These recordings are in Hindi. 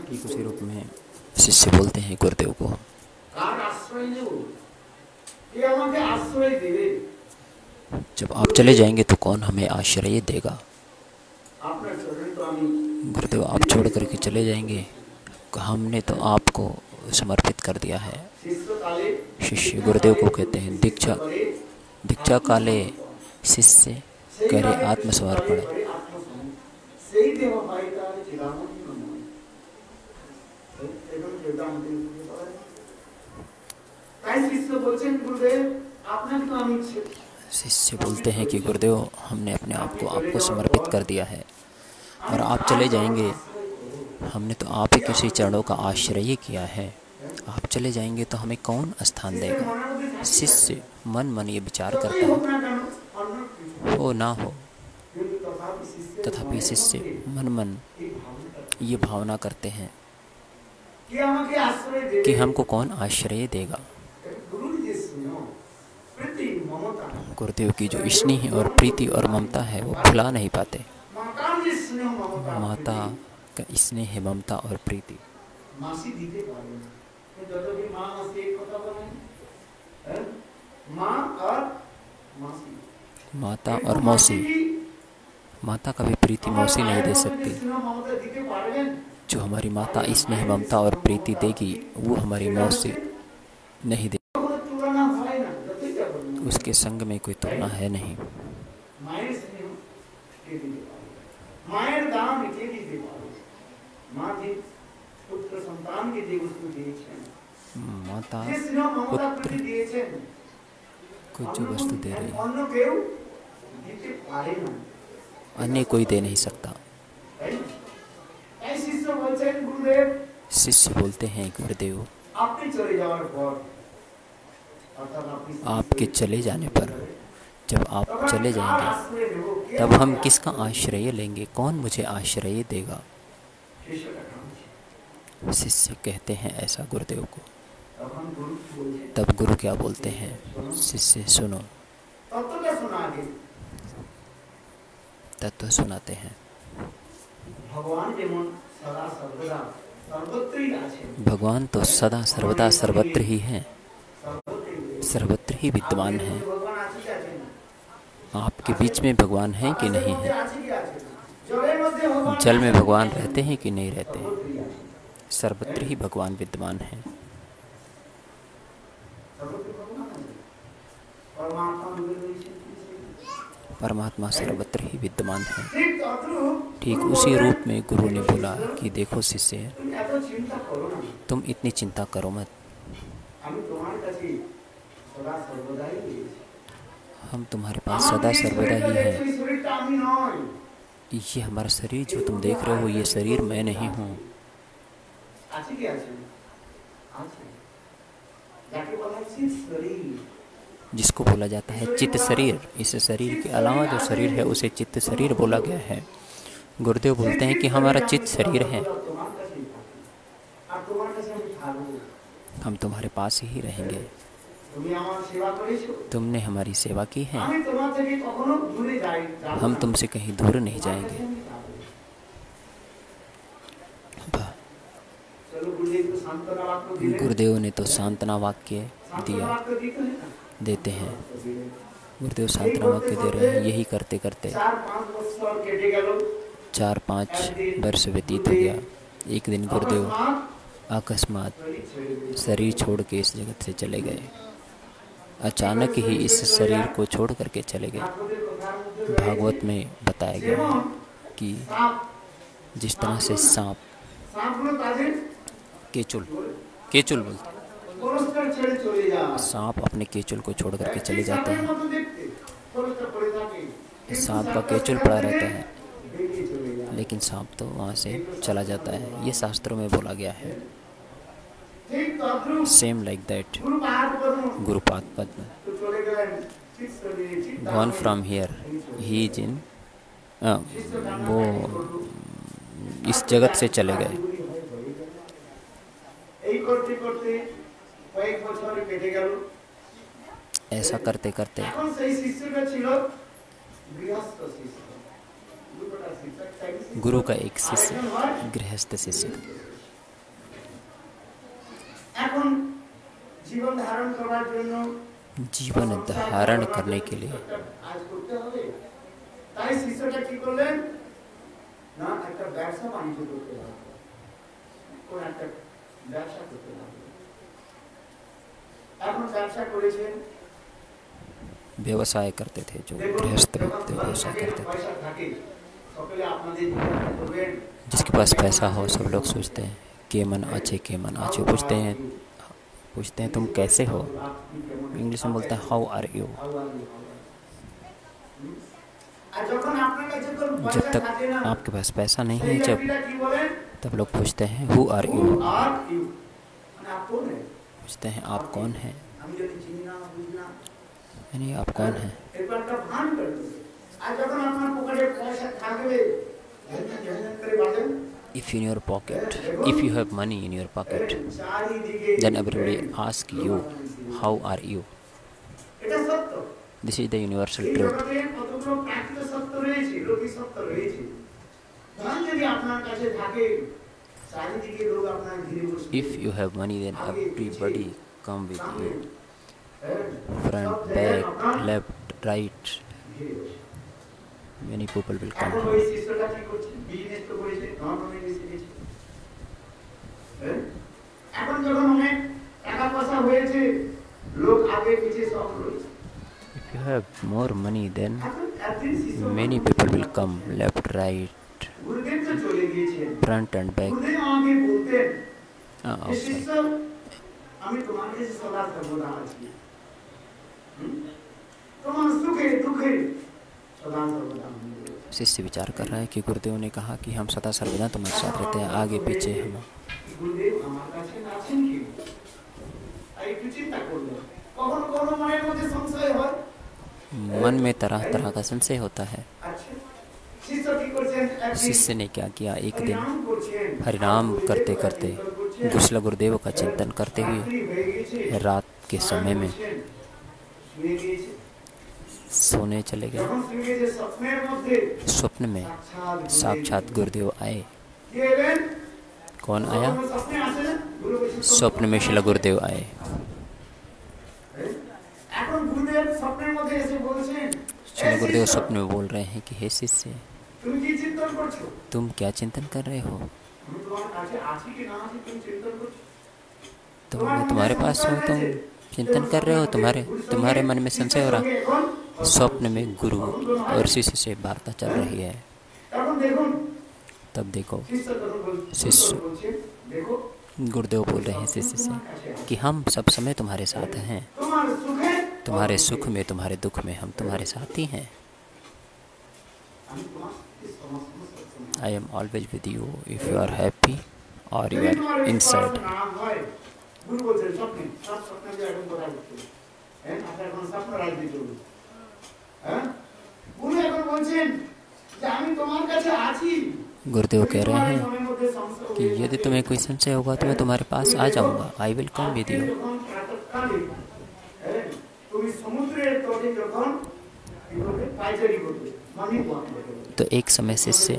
ठीक उसी रूप में शिष्य बोलते हैं गुरुदेव को, जब आप चले जाएंगे तो कौन हमें आश्रय देगा। गुरुदेव आप छोड़ करके चले जाएंगे, हमने तो आपको समर्पित कर दिया है। शिष्य गुरुदेव को कहते हैं दीक्षा काले शिष्य करे आत्मसमर्पण। शिष्य बोलते हैं कि गुरुदेव हमने अपने आप को आपको समर्पित कर दिया है और आप चले जाएंगे, हमने तो आप ही किसी चरणों का आश्रय किया है, आप चले जाएंगे तो हमें कौन स्थान देगा। शिष्य मन मन ये विचार करता है, हो ना हो, तथापि शिष्य मन मन ये भावना करते हैं कि हमको कौन आश्रय देगा। गुरुदेव की जो स्नेह और प्रीति और ममता है वो भुला नहीं पाते। माता का स्नेह, ममता और प्रीति, माता और मौसी, माता का भी प्रीति मौसी नहीं दे सकती। जो हमारी माता स्नेह, ममता और प्रीति देगी वो हमारी मौसी नहीं देगी। उसके संग में कोई तुलना है नहीं। माता पुत्र को जो वस्तु दे रही है अन्य कोई दे नहीं सकता। शिष्य बोलते हैं गुरुदेव आपके चले जाने पर, जब आप चले जाएंगे तब हम किसका आश्रय लेंगे, कौन मुझे आश्रय देगा। शिष्य कहते हैं ऐसा गुरुदेव को। तब गुरु क्या बोलते हैं, शिष्य सुनो, तत्व सुनाते हैं। भगवान तो सदा सर्वदा सर्वत्र ही हैं, सर्वत्र ही विद्यमान हैं। आपके बीच में भगवान हैं कि नहीं है, जल में भगवान रहते हैं कि नहीं रहते हैं, सर्वत्र ही भगवान विद्यमान हैं। परमात्मा सर्वत्र ही विद्यमान है। ठीक उसी रूप में गुरु ने बोला कि देखो शिष्य, तुम इतनी चिंता करो मत, हम तुम्हारे पास सदा सर्वदा ही हैं। ये हमारा शरीर जो तुम देख रहे हो, ये शरीर मैं नहीं हूँ। जिसको बोला जाता है चित्त शरीर, इस शरीर के अलावा जो शरीर है उसे चित्त शरीर बोला गया है। गुरुदेव बोलते हैं कि हमारा चित्त शरीर है, हम तुम्हारे पास ही रहेंगे। तुमने हमारी सेवा की है, हम तुमसे कहीं दूर नहीं जाएंगे। गुरुदेव ने तो सांत्वना वाक्य दिया, देते हैं। गुरुदेव सांत्वना वाक्य दे रहे हैं। यही करते करते 4-5 वर्ष व्यतीत हो गया। एक दिन गुरुदेव अकस्मात शरीर छोड़ के इस जगत से चले गए। अचानक ही इस शरीर को छोड़ करके चले गए। भागवत में बताया गया है कि जिस तरह से सांप केचुल बोलते, सांप अपने केचुल को छोड़ करके चले जाते हैं। सांप का केचुल पड़ा रहता है, लेकिन सांप तो वहाँ से चला जाता है। ये शास्त्रों में बोला गया है। Same like that Gurupad Padma gone from here, he is in, वो इस जगत से चले गए। ऐसा करते करते गुरु का एक शिष्य गृहस्थ शिष्य था। जीवन धारण करने के लिए व्यवसाय करते थे, जो गृहस्थ व्यक्ति व्यवसाय करते थे। जिसके पास पैसा हो सब लोग सोचते हैं केमन आचे पूछते हैं तुम कैसे हो। इंग्लिश में बोलते हैं हाउ आर यू। जब तक आपके पास पैसा नहीं है तब लोग पूछते हैं हु आर यू, पूछते हैं आप कौन हैं, यानी आप कौन हैं। If in your pocket, if you have money in your pocket, then everybody asks you, how are you? This is the universal truth. If you have money, then everybody come with you. Front, back, left, right. Many people will come. If you have more money, then many people will come, left, right, front and back. शिष्य विचार कर रहा है कि गुरुदेव ने कहा कि हम सदा सर्वदा तुम्हारे साथ रहते हैं, आगे पीछे हम। मन में तरह तरह का संशय होता है। शिष्य ने क्या किया, एक दिन हरिनाम करते करते कुशल गुरुदेव का चिंतन करते हुए रात के समय में सोने चले गए। स्वप्न में साक्षात गुरुदेव आए। कौन आया? स्वप्न में शिला गुरुदेव आए। शिला गुरुदेव स्वप्न में बोल रहे हैं कि हे शिष्य, तुम क्या चिंतन कर रहे हो? मैं तुम्हारे पास हूँ, तुम चिंतन कर रहे हो, तुम्हारे मन में संशय हो रहा। स्वप्न में गुरु और शिष्य से वार्ता चल रही है। तब देखो शिष्य, गुरुदेव बोल रहे हैं शिष्य से कि हम सब समय तुम्हारे साथ हैं, तुम्हारे सुख में तुम्हारे दुख में हम तुम्हारे साथ ही हैं। I am always with you if you are happy or you are inside. गुरुदेव कह रहे हैं कि यदि तुम्हें कोई संशय होगा तो मैं तुम्हारे पास आ जाऊंगा। I will come with you. तो एक समय शिष्य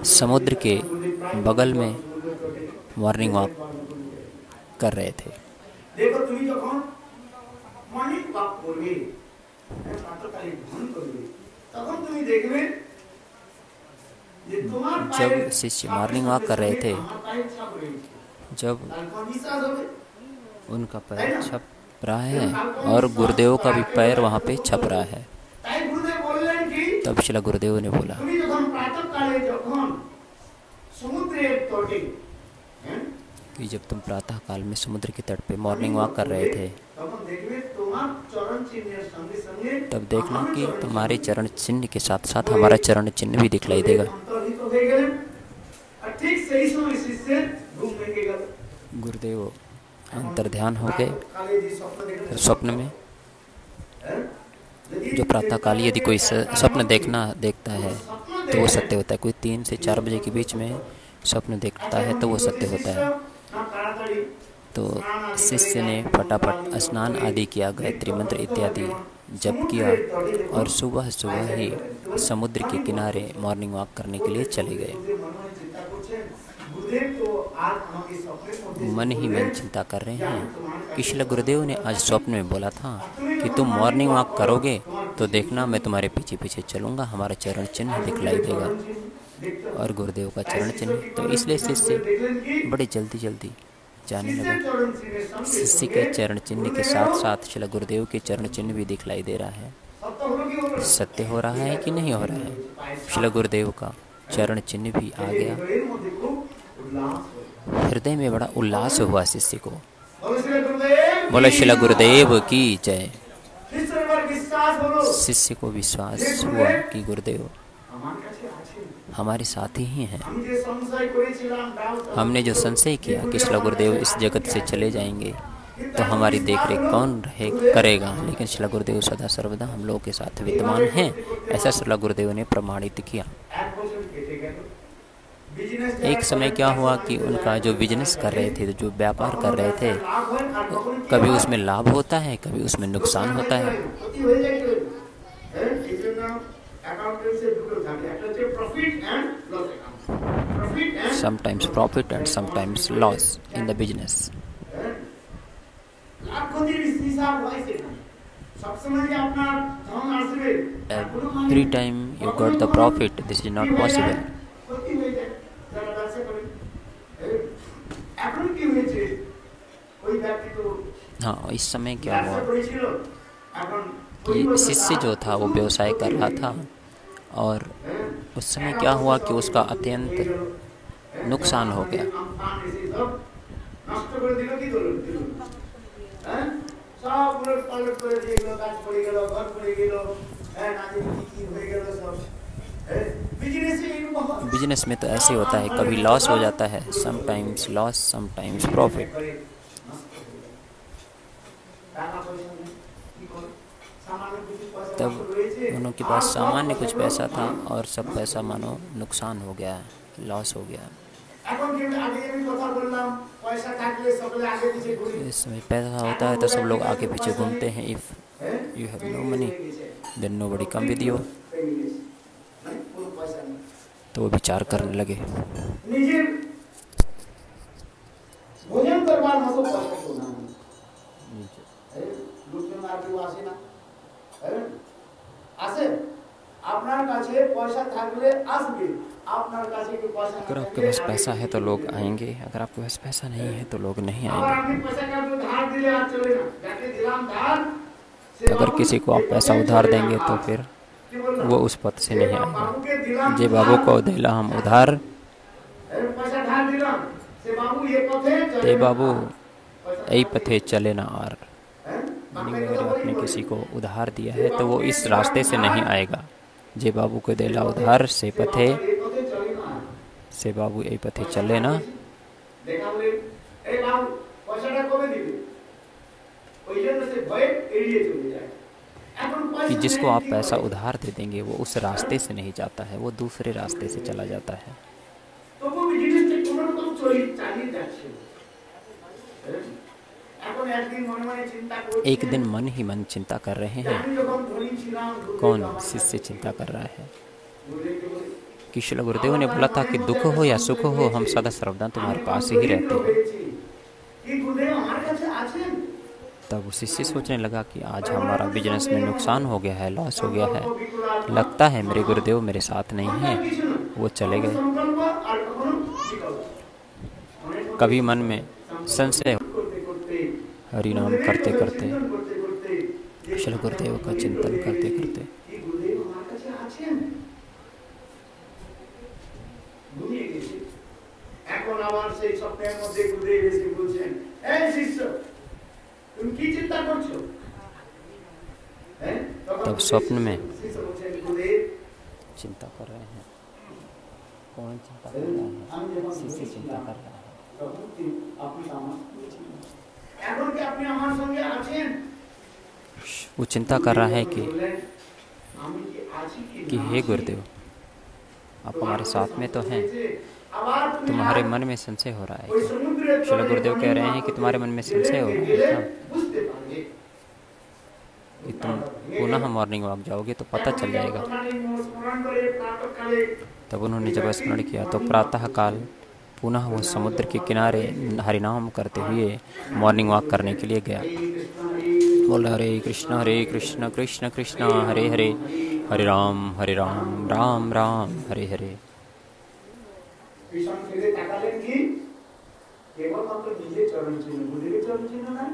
समुद्र के बगल में मॉर्निंग वॉक कर रहे थे। जब शिष्य मॉर्निंग वॉक कर रहे थे, जब उनका पैर छप रहा है और गुरुदेव का भी पैर वहाँ पे छप रहा है, तब शिला गुरुदेव ने बोला कि जब तुम प्रातः काल में समुद्र के तट पे मॉर्निंग वॉक कर रहे थे, तब देखना कि तुम्हारे चरण चिन्ह के साथ साथ हमारा चरण चिन्ह भी दिखलाई देगा। गुरुदेव अंतर ध्यान हो गए। स्वप्न में जो प्रातः काल यदि कोई स्वप्न देखता है तो वो सत्य होता है। कोई 3 से 4 बजे के बीच में स्वप्न देखता है तो वो सत्य होता है। तो शिष्य ने फटाफट स्नान आदि किया, गायत्री मंत्र इत्यादि जप किया और सुबह सुबह ही समुद्र के किनारे मॉर्निंग वॉक करने के लिए चले गए। मन ही मन चिंता कर रहे हैं कि शिला गुरुदेव ने आज स्वप्न में बोला था कि तुम मॉर्निंग वॉक करोगे तो देखना मैं तुम्हारे पीछे पीछे चलूँगा, हमारा चरण चिन्ह दिखलाई देगा। और गुरुदेव का चरण चिन्ह, तो इसलिए शिष्य बड़े जल्दी जल्दी जाने लगे। शिष्य के चरण चिन्ह के साथ साथ शिला गुरुदेव के चरण चिन्ह भी दिखलाई दे रहा है। सत्य हो रहा है कि नहीं हो रहा है? शिला गुरुदेव का चरण चिन्ह भी आ गया। हृदय में बड़ा उल्लास हुआ शिष्य को। बोले शिला गुरुदेव की जय। शिष्य को विश्वास हुआ कि गुरुदेव हमारे साथी ही हैं। हमने जो संशय किया कि शिला गुरुदेव इस जगत से चले जाएंगे तो हमारी देखरेख कौन करेगा, लेकिन शिला गुरुदेव सदा सर्वदा हम लोगों के साथ विद्यमान हैं, ऐसा शिला गुरुदेव ने प्रमाणित किया। एक समय क्या हुआ कि उनका जो बिजनेस कर रहे थे, जो व्यापार कर रहे थे, कभी उसमें लाभ होता है, कभी उसमें नुकसान होता है। Sometimes profit and sometimes loss in the business. Every time you got the profit, this is not possible. हाँ, इस समय क्या हुआ कि शिष्य जो था वो व्यवसाय कर रहा था और उस समय क्या हुआ कि उसका अत्यंत नुकसान हो गया। बिजनेस में तो ऐसे होता है, कभी लॉस हो जाता है, समटाइम्स लॉस समटाइम्स प्रॉफिट। तब उनके पास सामान्य कुछ पैसा था और सब पैसा मानो नुकसान हो गया, लॉस हो गया। इसमें पैसा होता है तो सब लोग आगे पीछे घूमते हैं। If you have no money then nobody come with you. तो वो विचार करने लगे। अगर आपके पास पैसा है तो लोग आएंगे, अगर आपके पास पैसा नहीं है तो लोग नहीं आएंगे। अगर किसी को आप पैसा उधार देंगे तो फिर वो उस पथ से नहीं आएगा। जे बाबू को दिला हम उधार, ते बाबू यही पथे चले ना आर। अगर आपने किसी को उधार दिया है तो वो इस रास्ते से नहीं आएगा। जे बाबू को दिला उधार से पथे से बाबू यही पथे चले ना। कि जिसको आप पैसा उधार दे देंगे वो उस रास्ते से नहीं जाता है, वो दूसरे रास्ते से चला जाता है। एक दिन मन ही मन चिंता कर रहे हैं। कौन? शिष्य चिंता कर रहा है कि शिला गुरुदेव ने बोला था कि दुख हो या सुख हो हम सदा सर्वदा तुम्हारे पास ही रहते हैं। तब शिष्य सोचने लगा कि आज हमारा बिजनेस में नुकसान हो गया है, लॉस हो गया है, लगता है मेरे गुरुदेव मेरे साथ नहीं हैं, वो चले गए। कभी मन में संशय, हरि नाम करते करते, शिला गुरुदेव का चिंतन करते करते तब स्वप्न में चिंता कर रहे हैं। कौन चिंता कर रहा है? शिष्य चिंता कर रहा है। वो चिंता कर रहा है कि हे गुरुदेव आप हमारे साथ में तो हैं, तुम्हारे मन में संशय हो रहा है क्या? शिला गुरुदेव कह रहे हैं कि तुम्हारे मन में संशय हो रहा है क्या? पुनः मॉर्निंग वॉक जाओगे तो पता चल जाएगा। तब उन्होंने जब स्मरण किया तो प्रातः काल पुनः वह समुद्र के किनारे हरिनाम करते हुए मॉर्निंग वॉक करने के लिए गया। बोला हरे कृष्ण कृष्ण कृष्ण हरे हरे, हरे राम राम राम हरे हरे।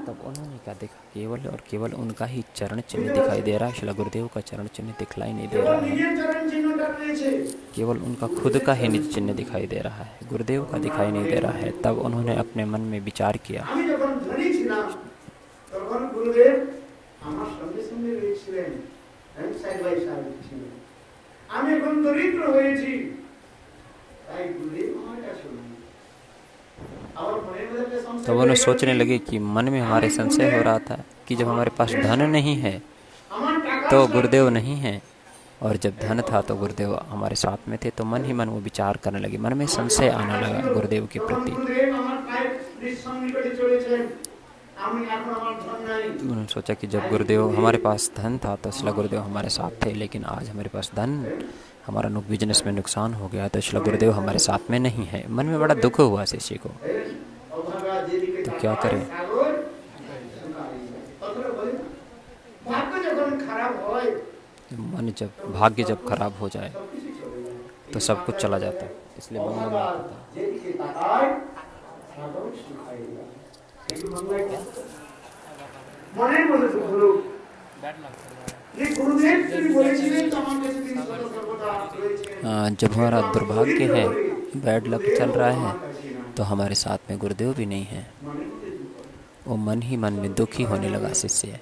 तब उन्होंने क्या देखा? केवल और केवल उनका ही चरण चिन्ह दिखाई दे रहा है। श्रील गुरुदेव का चरण चिन्ह दिखलाई नहीं दे रहा है, केवल उनका खुद का ही निज चिन्ह दिखाई दे रहा है, गुरुदेव का दिखाई नहीं दे रहा है। तब उन्होंने अपने मन में विचार किया, तब उन्हें सोचने लगे कि मन में हमारे संशय हो रहा था कि जब हमारे पास धन नहीं है तो गुरुदेव नहीं है, और जब धन था तो गुरुदेव हमारे साथ में थे। तो मन ही मन वो विचार करने लगे, मन में संशय आने लगा गुरुदेव के प्रति। उन्होंने सोचा कि जब गुरुदेव हमारे पास धन था तो इसलिए गुरुदेव हमारे साथ थे, लेकिन आज हमारे पास धन, हमारा बिजनेस में नुकसान हो गया तो इसलिए गुरुदेव हमारे साथ में नहीं है। मन में बड़ा दुख हुआ शिष्य को, तो क्या करें? मन जब भाग्य जब खराब हो जाए तो सब कुछ चला जाता है, इसलिए बंगला में जब हमारा दुर्भाग्य है, बैड लक चल रहा है, तो हमारे साथ में गुरुदेव भी नहीं है। वो मन ही मन में दुखी होने लगा शिष्य।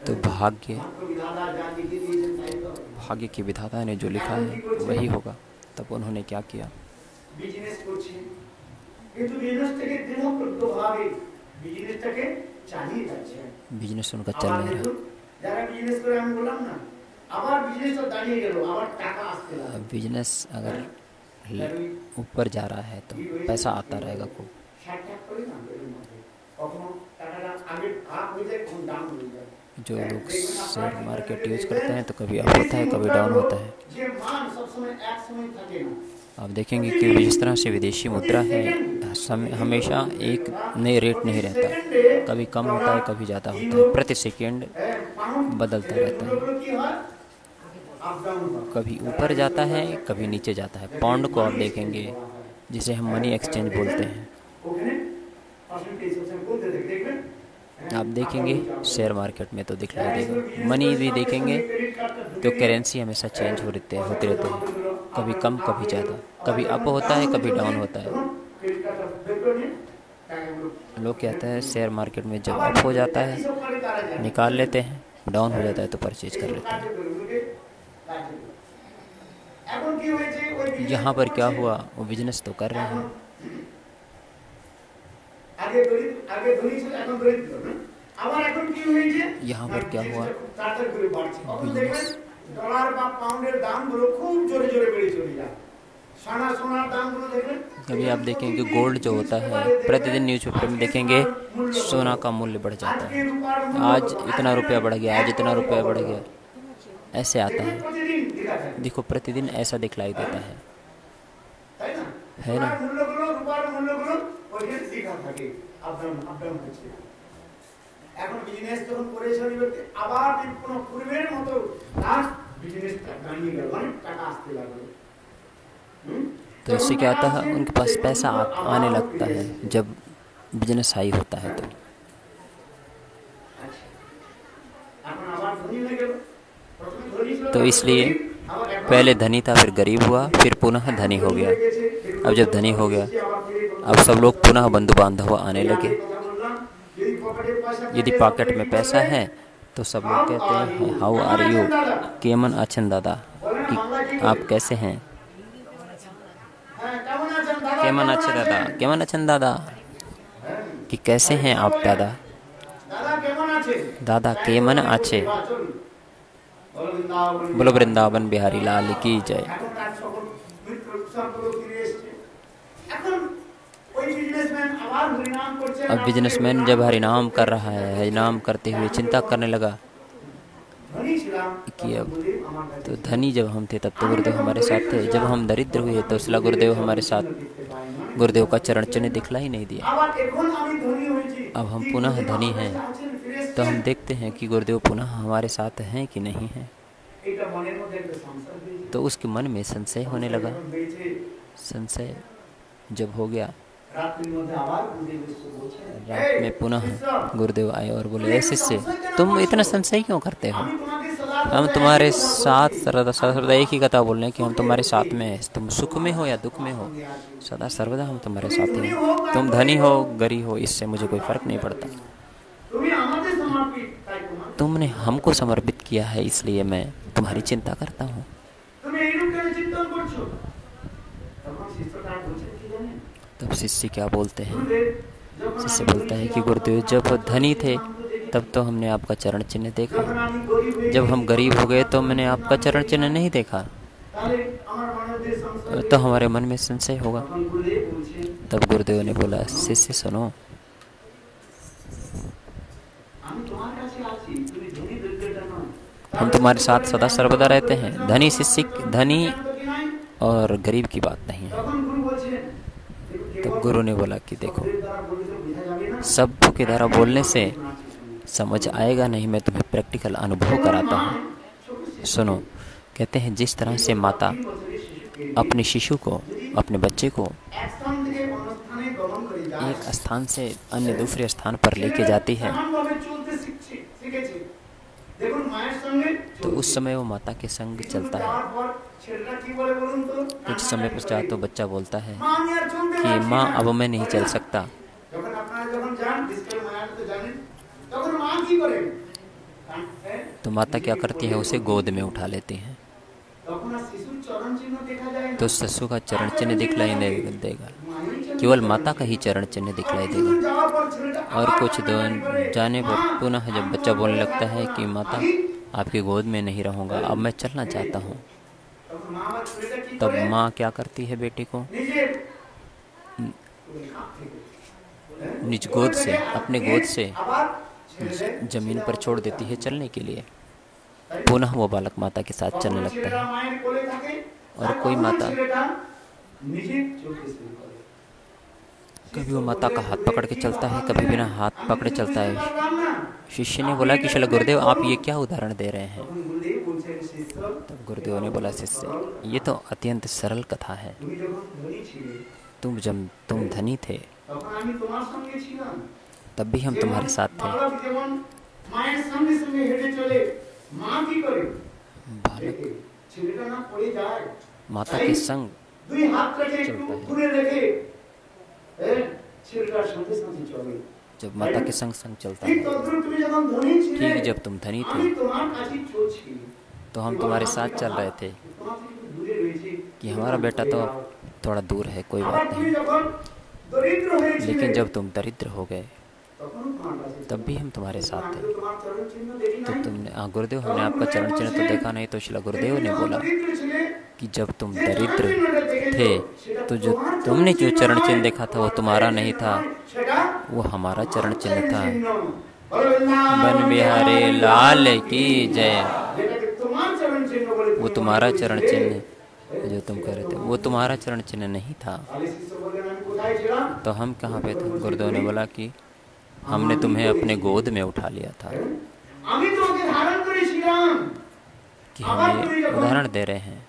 तो भाग्य की विधाता ने जो लिखा है वही होगा। तब उन्होंने क्या किया? बिजनेस उनका चल नहीं रहा। बिजनेस अगर ऊपर जा रहा है तो पैसा आता रहेगा खूब। जो लोग शेयर मार्केट यूज करते हैं तो कभी अप होता है, कभी डाउन होता है। आप देखेंगे कि जिस तरह से विदेशी मुद्रा है, हमेशा एक नए रेट नहीं रहता, कभी कम होता है, कभी ज़्यादा होता है, प्रति सेकेंड बदलता रहता है, कभी ऊपर जाता है, कभी नीचे जाता है। पाउंड को आप देखेंगे, जिसे हम मनी एक्सचेंज बोलते हैं, आप देखेंगे शेयर मार्केट में तो दिखलाई देगा। मनी भी देखेंगे तो करेंसी हमेशा चेंज होते रहते हैं, कभी कम कभी ज़्यादा, कभी अप होता है, कभी डाउन होता है। लोग कहते हैं शेयर मार्केट में जब अप हो जाता है निकाल लेते हैं, डाउन हो जाता है तो परचेज कर लेते हैं। यहाँ पर क्या हुआ? वो बिजनेस तो कर रहे हैं, यहाँ पर क्या हुआ? बिजनेस कभी आप देखेंगे गोल्ड जो होता है, प्रतिदिन न्यूज़पेपर में देखेंगे सोना का मूल्य बढ़ जाता है, आज इतना रुपया बढ़ गया, आज इतना रुपया बढ़ गया, ऐसे आता है। देखो प्रतिदिन ऐसा दिखलाई देता है ना? तो इससे क्या होता है? उनके पास पैसा आने लगता है जब बिजनेस हाई होता है। तो इसलिए पहले धनी था, फिर गरीब हुआ, फिर पुनः धनी हो गया। अब जब धनी हो गया, अब सब लोग पुनः बंधु बांधव आने लगे। यदि पॉकेट में पैसा है तो सब लोग कहते हैं हाउ आर यू, केमन अचन दादा, कि आप कैसे हैं? केमन अच्छे दादा, केमन अचन दादा, कि कैसे हैं आप दादा? दादा केमन अच्छे। बोलो वृंदावन बिहारी लाल की जय। अब बिजनेसमैन जब हरिनाम कर रहा है, हरिनाम करते हुए चिंता करने लगा कि अब तो धनी जब हम थे तब तो गुरुदेव हमारे साथ थे, जब हम दरिद्र हुए तो शिला गुरुदेव हमारे साथ, गुरुदेव का चरण चिन्ह दिखला ही नहीं दिया। अब हम पुनः धनी हैं तो हम देखते हैं कि गुरुदेव पुनः हमारे साथ हैं कि नहीं हैं। तो उसके मन में संशय होने लगा। संशय जब हो गया, रात में पुनः गुरुदेव आए और बोले, ऐसे से तुम इतना संशय क्यों करते हो? हम तुम्हारे साथ सर्वदा एक ही कथा बोल रहे हैं कि हम तुम्हारे साथ में हैं। तुम सुख में हो या दुख में हो, सदा सर्वदा हम तुम्हारे साथ हैं। तुम धनी हो गरीब हो, इससे मुझे कोई फर्क नहीं पड़ता। तुमने हमको समर्पित किया है, इसलिए मैं तुम्हारी चिंता करता हूँ। तब शिष्य क्या बोलते हैं? शिष्य बोलता है कि गुरुदेव जब धनी थे तब तो हमने आपका चरण चिन्ह देखा, जब हम गरीब हो गए तो मैंने आपका चरण चिन्ह नहीं देखा, तो हमारे मन में संशय होगा। तब गुरुदेव ने बोला, शिष्य सुनो, हम तुम्हारे साथ सदा सर्वदा रहते हैं। धनी शिष्य, धनी और गरीब की बात नहीं है। तब गुरु ने बोला कि देखो, शब्दों के द्वारा बोलने से समझ आएगा नहीं, मैं तुम्हें प्रैक्टिकल अनुभव कराता हूँ। सुनो, कहते हैं जिस तरह से माता अपने शिशु को, अपने बच्चे को एक स्थान से अन्य दूसरे स्थान पर लेके जाती है, तो उस समय वो माता के संग चलता है। कुछ समय पश्चात तो बच्चा बोलता है कि माँ अब मैं नहीं चल सकता। तो माता क्या करती है, उसे गोद में उठा लेती हैं। तो शिशु का चरण चिन्ह दिखलाई नहीं देगा, केवल माता का ही चरण चिन्ह दिखलाई देगा। और कुछ दिन जाने पर पुनः जब बच्चा बोलने लगता है कि माता आपकी गोद में नहीं रहूँगा, अब मैं चलना चाहता हूँ, तब माँ क्या करती है, बेटे को निज गोद से, अपने गोद से जमीन पर छोड़ देती है चलने के लिए। पुनः वो बालक माता के साथ चलने लगता है। और कोई माता कभी वो माता का हाथ पकड़ के चलता है, कभी बिना हाथ पकड़े चलता है। शिष्य ने बोला कि चलो गुरुदेव, आप ये क्या उदाहरण दे रहे हैं? तब गुरुदेव ने बोला, शिष्य ये तो अत्यंत सरल कथा है। जब तुम धनी थे तब भी हम तुम्हारे साथ थे। बालक माता के संग चलता है। जब माता के संग चलता है, ठीक जब तुम धनी थे तो हम तुम्हारे साथ चल रहे थे कि हमारा बेटा तो थोड़ा दूर है, कोई बात नहीं। लेकिन जब तुम दरिद्र हो गए तब भी हम तुम्हारे साथ थे। तो तुमने गुरुदेव, हमने आपका चरण चिन्ह तो देखा नहीं। तो शिला गुरुदेव ने बोला कि जब तुम दरिद्र थे तो जो तुमने जो चरण चिन्ह देखा था वो तुम्हारा नहीं था, वो हमारा चरण चिन्ह था। बन बिहारी लाल की जय। वो तुम्हारा चरण चिन्ह जो तुम कह रहे थे, वो तुम्हारा चरण चिन्ह नहीं था। तो हम कहाँ पे थे? गुरुदेव ने बोला कि हमने तुम्हें अपने गोद में उठा लिया था। कि हम ये उदाहरण दे रहे हैं।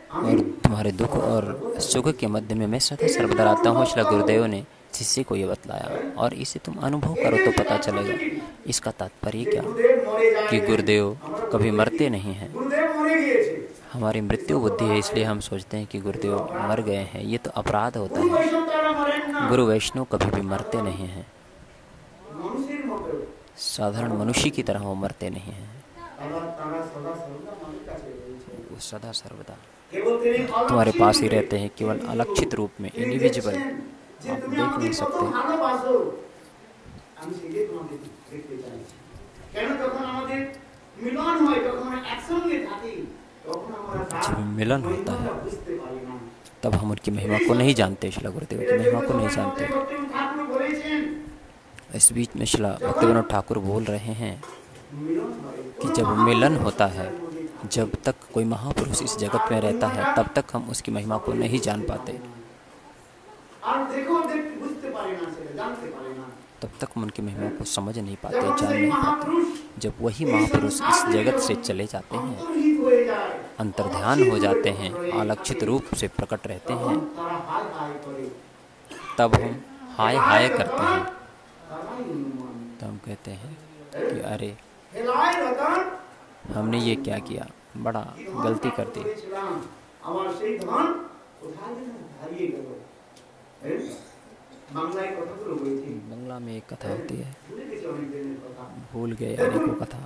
और तुम्हारे दुख और सुख के मध्य में मैं सदा सर्वदा रहता हूँ। श्री गुरुदेव ने शिष्य को ये बतलाया और इसे तुम अनुभव करो तो पता चलेगा। इसका तात्पर्य क्या कि गुरुदेव कभी मरते नहीं हैं। हमारी मृत्यु बुद्धि है, इसलिए हम सोचते हैं कि गुरुदेव मर गए हैं। ये तो अपराध होता है। गुरु वैष्णव कभी भी मरते नहीं हैं। साधारण मनुष्य की तरह वो मरते नहीं हैं। वो सदा सर्वदा तुम्हारे पास ही रहते हैं, केवल अलक्षित रूप में, इंडिविजुअल। आप देख नहीं सकते। जब मिलन होता है तब हम उनकी महिमा को नहीं जानते, शिला गुरुदेव की महिमा को नहीं जानते। इस बीच में शिला भक्तिविनोद ठाकुर बोल रहे हैं कि जब मिलन होता है, जब तक कोई महापुरुष इस जगत में रहता है तब तक हम उसकी महिमा को नहीं जान पाते, तब तक हम उनकी महिमा को समझ नहीं पाते, जान नहीं पाते। जब वही महापुरुष इस जगत से चले जाते हैं, अंतर्ध्यान हो जाते हैं, अलक्षित रूप से प्रकट रहते हैं, तब हम हाय हाय करते हैं। तो हम कहते हैं कि अरे हमने ये क्या किया, बड़ा गलती कर दी। बंगला में एक कथा होती है, भूल गए अनेकों कथा।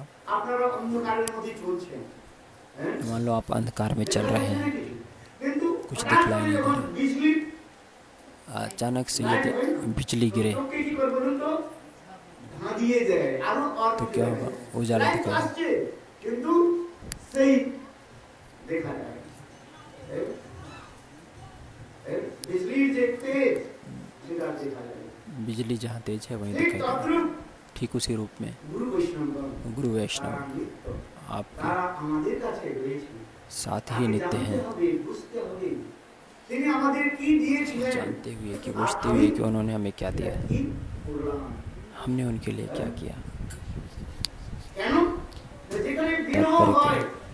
मान लो आप अंधकार में चल रहे हैं, कुछ दिखलाई नहीं दे रहा, अचानक से ये बिजली गिरे तो क्या होगा? उजाला दिखेगा। बिजली जहाँ तेज है वहीं दिखेगा। ठीक उसी रूप में गुरु वैष्णव आपके साथ ही नित्य हैं, जानते हुए कि बुझते हुए कि उन्होंने हमें क्या दिया, हमने उनके लिए क्या किया।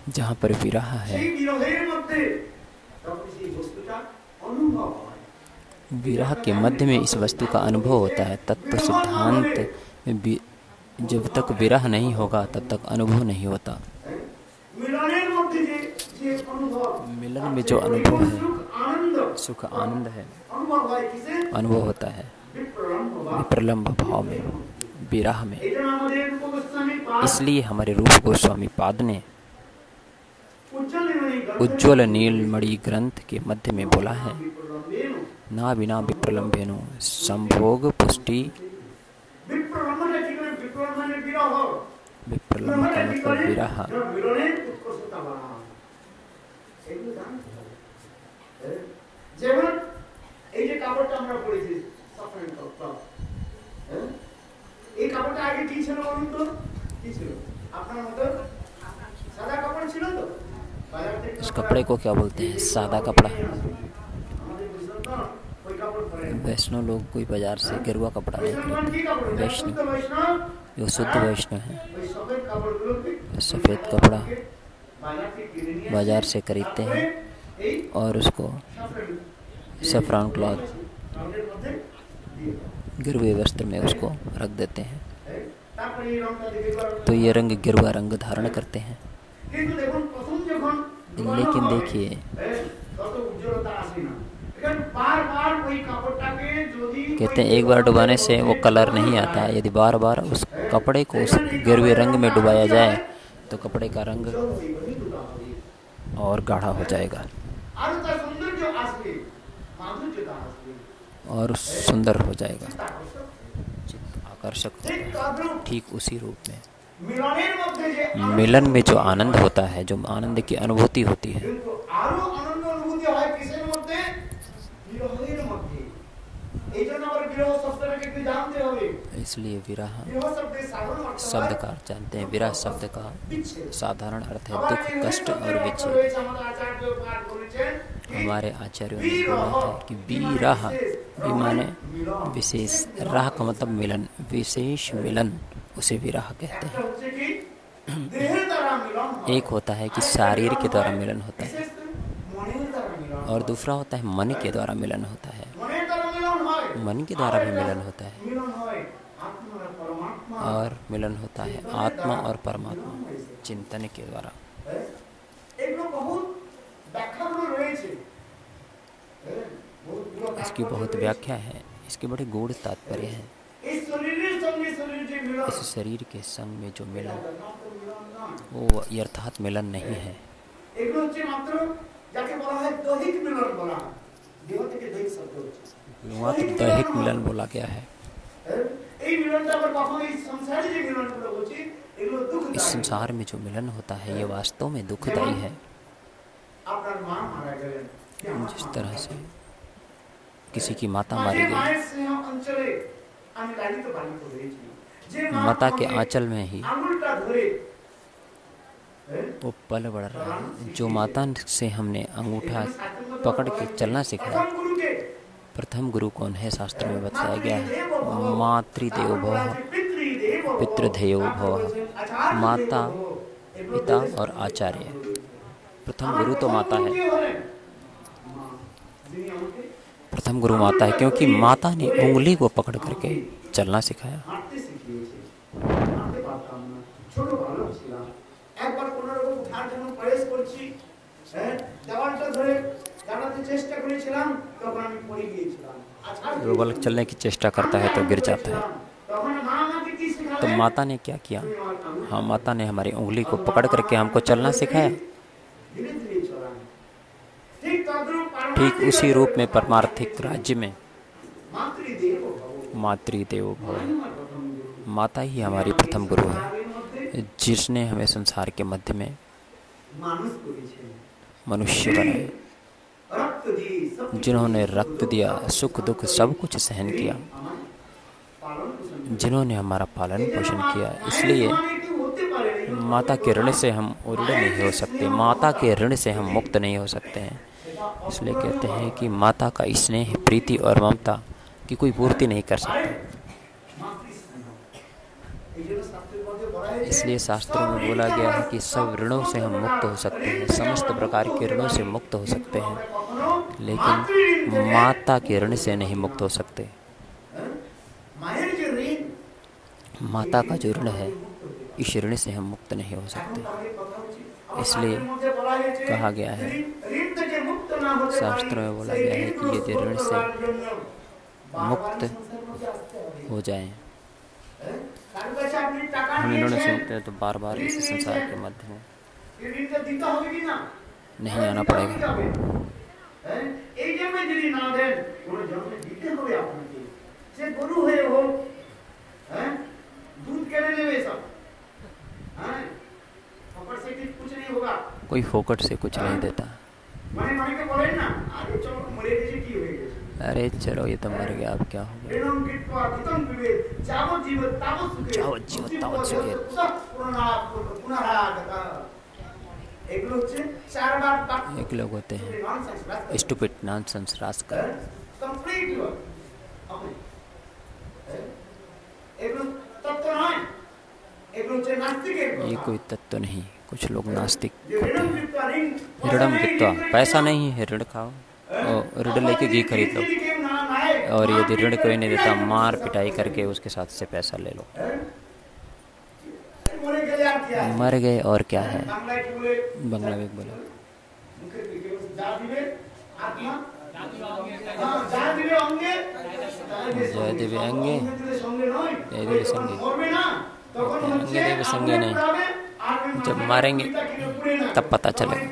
जहाँ पर विरह है, विरह के मध्य में इस वस्तु का अनुभव होता है। तत्व सिद्धांत में जब तक विरह नहीं होगा तब तक अनुभव नहीं होता। मिलन में जो अनुभव है, सुख आनंद है, अनुभव होता है विप्रलंब भाव में, विरह में। इसलिए हमारे रूप गोस्वामी पाद ने उज्ज्वल नीलमणि ग्रंथ के मध्य में बोला है, ना बिना विप्रलंबेनो संभोग पुष्टि। विप्रलंब का मतलब विरह। इस कपड़े को क्या बोलते हैं? सादा कपड़ा। वैष्णव लोग कोई बाजार से गेरुआ कपड़ा नहीं खरीदते। वैष्णव जो शुद्ध वैष्णव है, सफ़ेद कपड़ा बाजार से खरीदते हैं और उसको सफ़रान क्लॉथ, गिरवे वस्त्र में उसको रख देते हैं, तो ये रंग गिरवा रंग धारण करते हैं। लेकिन देखिए, कहते हैं एक बार डुबाने से वो कलर नहीं आता है। यदि बार बार उस कपड़े को उस गिरवे रंग में डुबाया जाए तो कपड़े का रंग और गाढ़ा हो जाएगा और सुंदर हो जाएगा, आकर्षक होगा। ठीक उसी रूप में मिलन में जो आनंद होता है, जो आनंद की अनुभूति होती है, इसलिए विरह शब्द का अर्थ जानते हैं। विरह शब्द का साधारण अर्थ है दुख, कष्ट और विच्छेद। हमारे आचार्यों ने बोला है कि विरह भी माने विशेष, राह का मतलब मिलन, विशेष मिलन, उसे विरह कहते हैं। एक होता है कि शारीर के द्वारा मिलन होता है और दूसरा होता है मन के द्वारा मिलन होता है। मन के द्वारा भी मिलन होता है और मिलन होता है आत्मा और परमात्मा चिंतन के द्वारा। इसकी बहुत व्याख्या है, इसके बड़े गूढ़ तात्पर्य हैं। इस शरीर के संग में जो मिलन, वो यथार्थ मिलन नहीं है। वहाँ तो दैहिक मिलन बोला गया है। इस संसार में जो मिलन होता है ये वास्तव में दुखदायी है। जिस तरह से किसी की माता मारी गई, माता के आंचल में ही वो पल बढ़ रहा है। जो माता से हमने अंगूठा पकड़ के चलना सिखाया, प्रथम गुरु कौन है शास्त्र में बताया गया है, मातृदेवो भवः पितृदेवो भवः। माता, पिता और आचार्य, प्रथम गुरु तो माता है। प्रथम गुरु माता है क्योंकि माता ने उंगली को पकड़ करके चलना सिखाया। वो बालक चलने की चेष्टा करता है तो गिर जाता है। तो माता ने क्या किया? हाँ, माता ने हमारी उंगली को पकड़ करके हमको चलना सिखाया। ठीक उसी रूप में परमार्थिक राज्य में मातृदेवो भव, माता ही हमारी प्रथम गुरु है, जिसने हमें संसार के मध्य में मनुष्य बनाए, जिन्होंने रक्त दिया, सुख दुख सब कुछ सहन किया, जिन्होंने हमारा पालन पोषण किया। इसलिए माता के ऋण से हम ऋण नहीं हो सकते, माता के ऋण से हम मुक्त नहीं हो सकते हैं। इसलिए कहते हैं कि माता का स्नेह, प्रीति और ममता की कोई पूर्ति नहीं कर सकता। इसलिए शास्त्रों में बोला गया है कि सब ऋणों से हम मुक्त हो सकते हैं, समस्त प्रकार के ऋणों से मुक्त हो सकते हैं, लेकिन माता के ऋण से नहीं मुक्त हो सकते। माता का जो ऋण है, इस ऋण से हम मुक्त नहीं हो सकते। इसलिए कहा गया है, शास्त्रों में बोला गया है कि यदि ऋण से मुक्त हो जाएं, हम ऋण से मुक्त हैं तो बार बार इस संसार के मध्य में नहीं आना पड़ेगा। कोई फोकट से कुछ नहीं देता। अरे चलो, ये तो मर गया, अब क्या हो गया? जावत जीवत तावत सुखेत। एक लोग होते हैं स्टूपिड नॉनसेंस रास्कल। ये कोई तत्व नहीं। कुछ लोग नास्तिक होते हैं। ऋणम गित्वा, पैसा नहीं है ऋण खाओ, और ऋण लेके घी खरीद लो, और यदि ऋण कोई नहीं देता मार पिटाई करके उसके साथ से पैसा ले लो। मर गए और क्या है? बंगला में बोला, जय देवी अंगे जय देवी संगे, अंगे देवी संगे नहीं, जब मारेंगे तब पता चलेगा।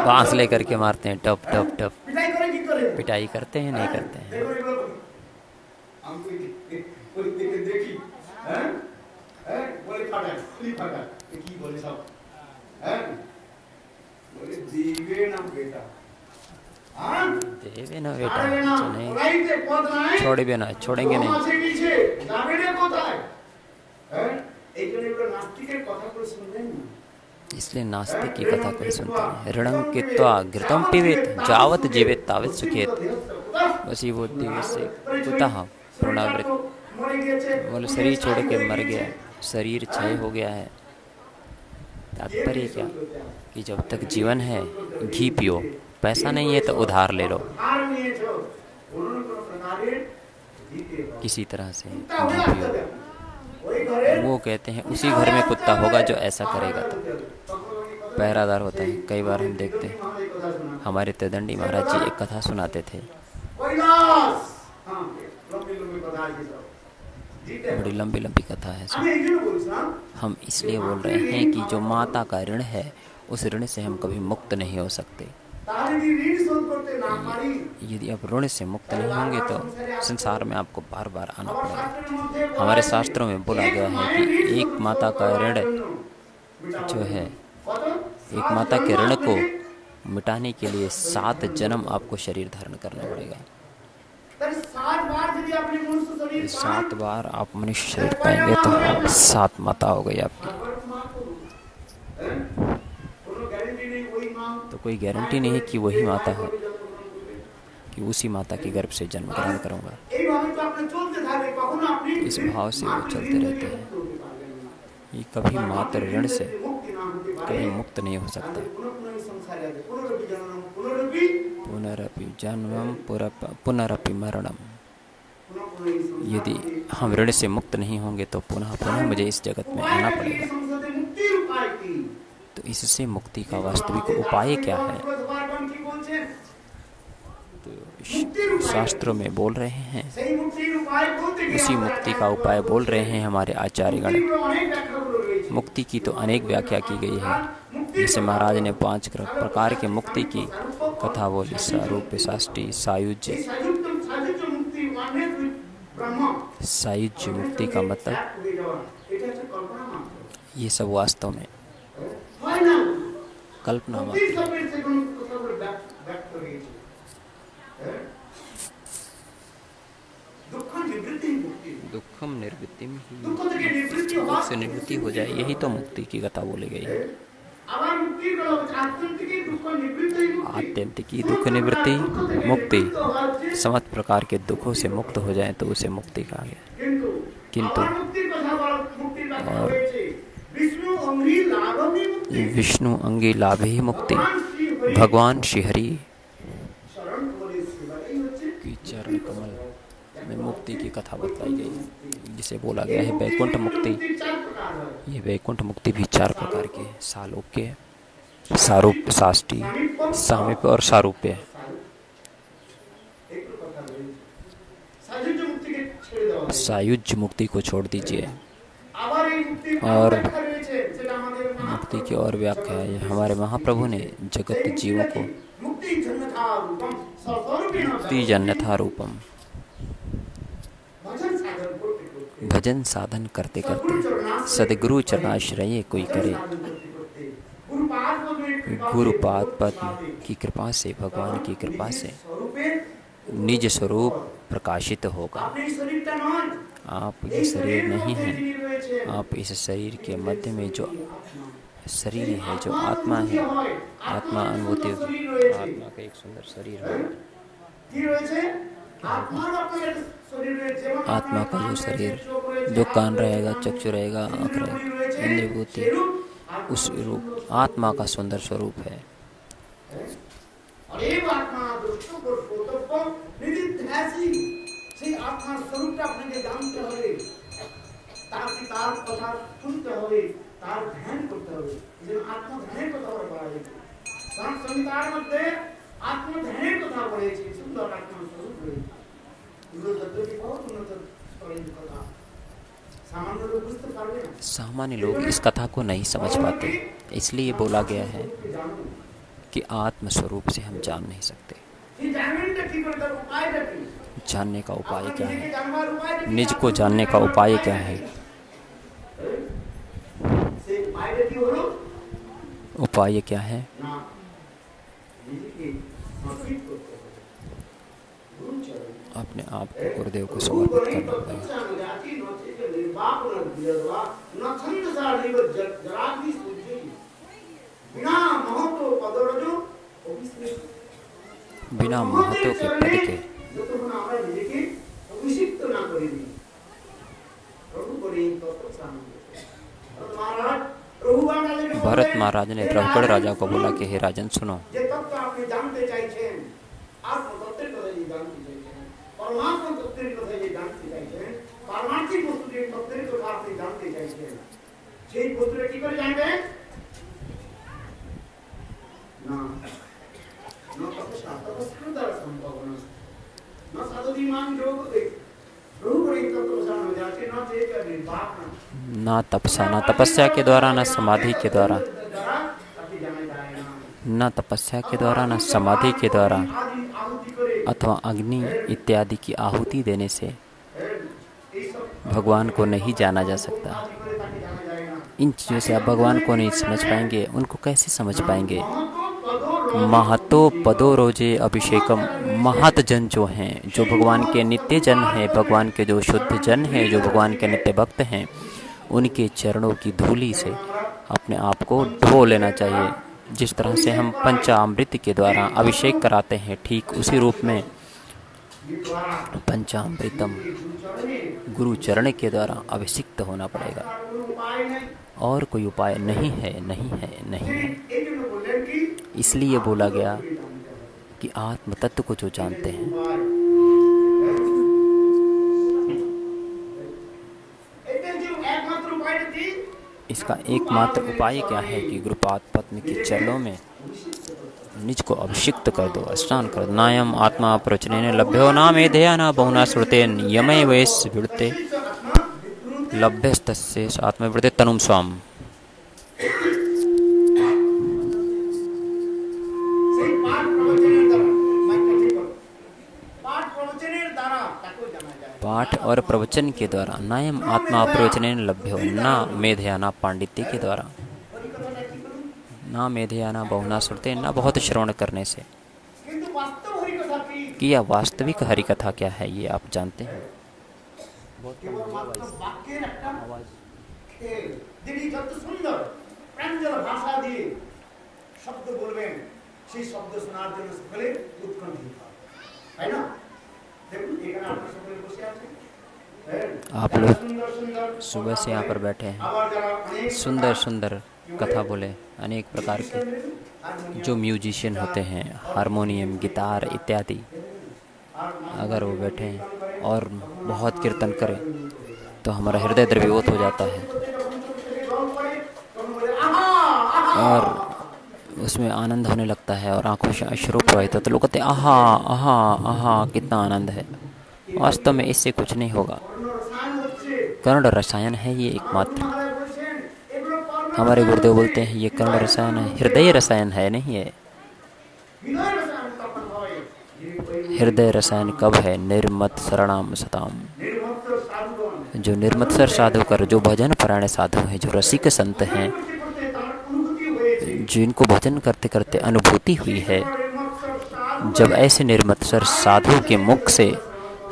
बांस लेकर के मारते हैं, टप टप टप। पिटाई करते हैं? नहीं करते हैं। देवे ना बेटा, नहीं छोड़े भी ना, छोड़ेंगे नहीं। इसलिए नास्तिक की कथा कोई सुनता नहीं। ऋणं कृत्वा घृतं पिबेत जावत जीवेत तावत सुखेत। बस ये वो दिवस से कुतः पुनरावृत्त। बोले शरीर छोड़ के मर गया, शरीर क्षय हो गया है। तात्पर्य क्या कि जब तक जीवन है घी पियो, पैसा नहीं है तो उधार ले लो, किसी तरह से घी पियो। वो कहते हैं उसी घर में कुत्ता होगा जो ऐसा करेगा तो पहरादार होता है। कई बार हम देखते हैं, हमारे त्रिदंडी महाराज जी एक कथा सुनाते थे, बड़ी लंबी लंबी कथा है। हम इसलिए बोल रहे हैं कि जो माता का ऋण है, उस ऋण से हम कभी मुक्त नहीं हो सकते। यदि आप ऋण से मुक्त नहीं होंगे तो संसार में आपको बार बार आना पड़ेगा। हमारे शास्त्रों में बोला गया है कि एक माता का ऋण जो है, एक माता के ऋण को मिटाने के लिए 7 जन्म आपको शरीर धारण करना पड़ेगा। 7 बार आप मनुष्य शरीर पाएंगे तो 7 माता हो गई आपकी। तो कोई गारंटी नहीं है कि वही माता है, कि उसी माता के गर्भ से जन्म ग्रहण करूंगा। इस भाव से वो चलते रहते हैं। ये कभी मात्र ऋण से कभी मुक्त नहीं हो सकता। पुनरपि जन्मम पुनरपि मरणम। यदि हम ऋण से मुक्त नहीं होंगे तो पुनः पुनः मुझे इस जगत में आना पड़ेगा। तो इससे मुक्ति का वास्तविक उपाय क्या है? तो शास्त्रों में बोल रहे हैं, उसी मुक्ति का उपाय बोल रहे हैं हमारे आचार्यगण। मुक्ति की तो अनेक व्याख्या की गई है। जैसे महाराज ने 5 प्रकार के मुक्ति की कथा बोली, सारूप्य, साष्टी, सायुज्य। सायुज्य मुक्ति का मतलब ये सब वास्तव में कल्पना मात्र। दुखम निर्वृत्ति दुख से निवृत्ति हो जाए, यही तो मुक्ति की कथा बोली गई है। आत्यंतिकी दुख निवृत्ति मुक्ति। समस्त प्रकार के दुखों से मुक्त हो जाए तो उसे मुक्ति कहा गया। किंतु और विष्णु अंगी लाभ ही मुक्ति। भगवान श्रीहरि की चरण कमल में मुक्ति की कथा बताई गई है, जिसे बोला गया है वैकुंठ मुक्ति। ये वैकुंठ मुक्ति भी 4 प्रकार की है। सालोक्य, सारूप्य, साष्टी, सामीप्य और सारूप्य। सायुज्य मुक्ति को छोड़ दीजिए। और मुक्ति की और व्याख्या है हमारे महाप्रभु ने जगत जीवों को मुक्ति जन्यथा रूपम। भजन साधन करते करते सदगुरु चरणाश्रय कोई करे, गुरुपाद पद्म की कृपा से, भगवान की कृपा से निज स्वरूप प्रकाशित होगा। आप ये शरीर नहीं हैं, आप इस शरीर के मध्य में जो शरीर है, जो आत्मा है, आत्मा अनुभूति, आत्मा का एक सुंदर शरीर है। आत्मा का जो शरीर, जो कान रहेगा, चक्षु रहेगा, आँख रहेगा, इंद्रियभूति, उस रूप आत्मा का सुंदर स्वरूप है। सामान्य लोग इस कथा को नहीं समझ पाते, इसलिए बोला गया है कि आत्म स्वरूप से हम जान नहीं सकते। जानने का उपाय क्या है? निज को जानने का उपाय क्या है? उपाय क्या है? अपने आप को गुरुदेव को समर्पित करना पड़ेगा। बिना महत्व के पद के भरत महाराज ने रघुगढ़ राजा को बोला कि हे राजन सुनो, ना तपसा, ना तपस्या के द्वारा, ना समाधि के द्वारा, न तपस्या के द्वारा, न समाधि के द्वारा अथवा अग्नि इत्यादि की आहुति देने से भगवान को नहीं जाना जा सकता। इन चीज़ों से आप भगवान को नहीं समझ पाएंगे। उनको कैसे समझ पाएंगे? महतो पदो रोजे अभिषेकम, महत जन जो हैं, जो भगवान के नित्य जन हैं, भगवान के जो शुद्ध जन हैं, जो भगवान के नित्य भक्त हैं, उनके चरणों की धूली से अपने आप को धो लेना चाहिए। जिस तरह से हम पंचामृत के द्वारा अभिषेक कराते हैं, ठीक उसी रूप में पंचामृतम गुरु चरण के द्वारा अभिषिक्त होना पड़ेगा। और कोई उपाय नहीं है, नहीं है, नहीं है। इसलिए बोला गया कि आत्म तत्व को जो जानते हैं, इसका एकमात्र उपाय क्या है कि गुरुपाद पद्म के चरणों में निज को अभिषिक्त कर दो, स्नान कर दो। नायम आत्मा प्रवचने लभ्यो ना मेधया ना बहुना श्रुते यमय वैस विड़ते लभ्यस्तस्य आत्मवृत्ते तनुम स्वाम। पाठ और प्रवचन के द्वारा, नायम आत्मा प्रवचने लभ्यो, ना मेधया ना पांडित्य के द्वारा, ना मेधया ना बहुना श्रुते, ना बहुत श्रवण करने से। कि यह वास्तविक हरि कथा क्या है ये आप जानते हैं? आप लोग सुबह से यहाँ पर बैठे हैं, सुंदर सुंदर कथा बोले, अनेक प्रकार के जो म्यूजिशियन होते हैं, हारमोनियम, गिटार इत्यादि, अगर वो बैठे हैं और बहुत कीर्तन करें तो हमारा हृदय द्रवीभूत हो जाता है और उसमें आनंद होने लगता है और आंखों से अश्रु प्रवाहित होते। लोग कहते हैं आहा आहा आहा कितना आनंद है। वास्तव में इससे कुछ नहीं होगा। कर्ण रसायन है ये एकमात्र। हमारे गुरुदेव बोलते हैं ये कर्ण रसायन है, हृदय रसायन है, नहीं है। हृदय रसायन कब है? निर्मत शरणाम सताम। जो निर्मत्सर साधु कर, जो भजन परायण साधु हैं, जो रसिक संत हैं, जिनको भजन करते करते अनुभूति हुई है, जब ऐसे निर्मत्सर साधु के मुख से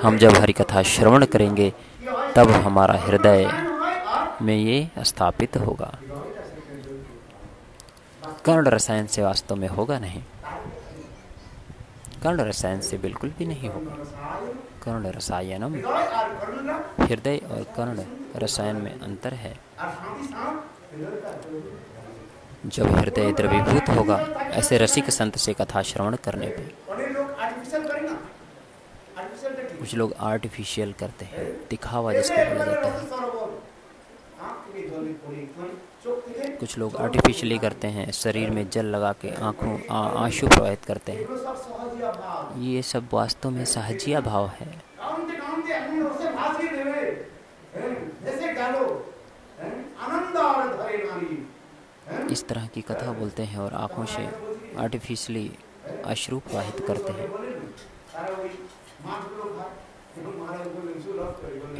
हम जब हरि कथा श्रवण करेंगे तब हमारा हृदय में ये स्थापित होगा। कर्ण रसायन से वास्तव में होगा नहीं, कर्ण रसायन से बिल्कुल भी नहीं होगा। कर्ण रसायनम, हृदय और कर्ण रसायन में अंतर है। जब हृदय द्रवीभूत होगा ऐसे रसिक संत से कथा श्रवण करने पे। कुछ लोग आर्टिफिशियल करते हैं, दिखावा जिसको बोला जाता है। कुछ लोग आर्टिफिशियली करते हैं, शरीर में जल लगा के आंखों आंसू प्रवाहित करते हैं। ये सब वास्तव में सहजिया भाव है। इस तरह की कथा बोलते हैं और आंखों से आर्टिफिशियली अश्रु प्रवाहित करते हैं।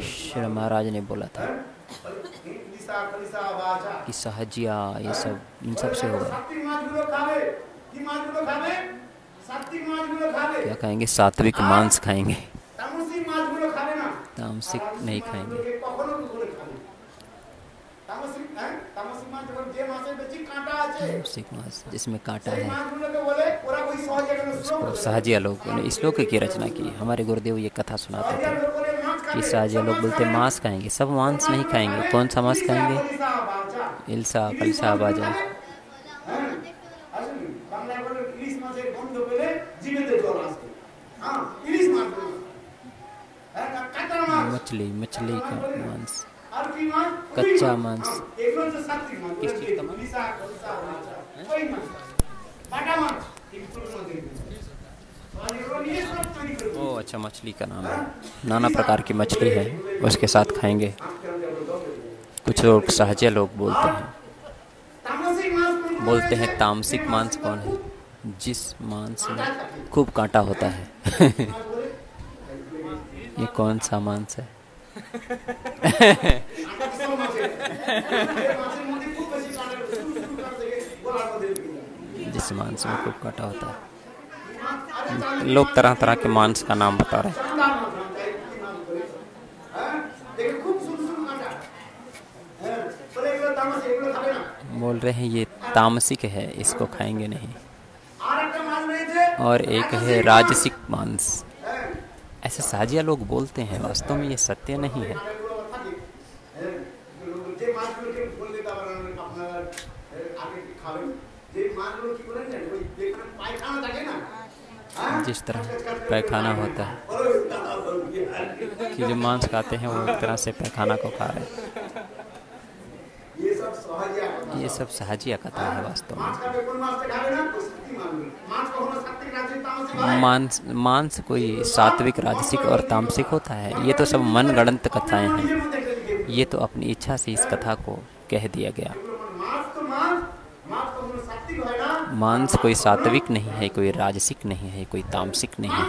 श्री महाराज ने बोला था कि सहजिया ये सब इन सब से होगा। क्या खाएंगे? सात्विक मांस खाएंगे, तामसिक नहीं खाएंगे। तामसिक मांस जिसमें कांटा है उसको सहजिया लोग ने इस श्लोक की रचना की। हमारे गुरुदेव ये कथा सुनाते थे कि सहजिया लोग बोलते मांस खाएंगे, सब मांस नहीं खाएंगे। कौन सा मांस खाएंगे? इल्सा कलिसा बाजा। मछली का मांस, कच्चा मांस। किस चीज का मांस? ओ अच्छा, मछली का नाम है। नाना प्रकार की मछली है, उसके साथ खाएंगे। कुछ लोग सहजिया लोग बोलते हैं। बोलते हैं तामसिक मांस कौन है? जिस मांस में खूब कांटा होता है। ये कौन सा मांस है? जिस मांस में खूब कांटा होता है। लोग तरह तरह के मांस का नाम बता रहे हैं। बोल रहे हैं ये तामसिक है, इसको खाएंगे नहीं। और एक है राजसिक मांस। ऐसे साजिया लोग बोलते हैं, वास्तव में ये सत्य नहीं है। जिस तरह पैखाना होता है कि जो मांस खाते हैं वो एक तरह से पैखाना को खा रहे हैं। ये सब साजिया कथा है वास्तव में। मांस कोई सात्विक, राजसिक और तामसिक होता है? ये तो सब मनगढ़ंत कथाएं हैं। ये तो अपनी इच्छा से इस कथा को कह दिया गया। मांस कोई सात्विक नहीं है, कोई राजसिक नहीं है, कोई तामसिक नहीं है।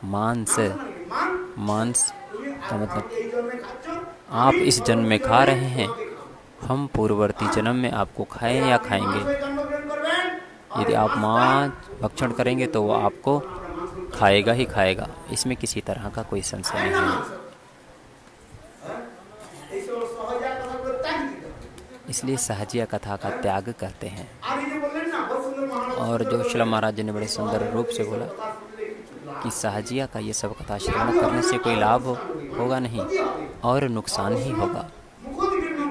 मांस का मतलब आप इस जन्म में खा रहे हैं, हम पूर्ववर्ती जन्म में आपको खाएं या खाएंगे। यदि आप मांस भक्षण करेंगे तो वो आपको खाएगा ही खाएगा, इसमें किसी तरह का कोई संशय नहीं है। इसलिए सहजिया कथा का त्याग करते हैं। और जो शिला महाराज जी ने बड़े सुंदर रूप से बोला कि सहजिया का ये सब कथा श्रवण करने से कोई लाभ होगा नहीं और नुकसान ही होगा।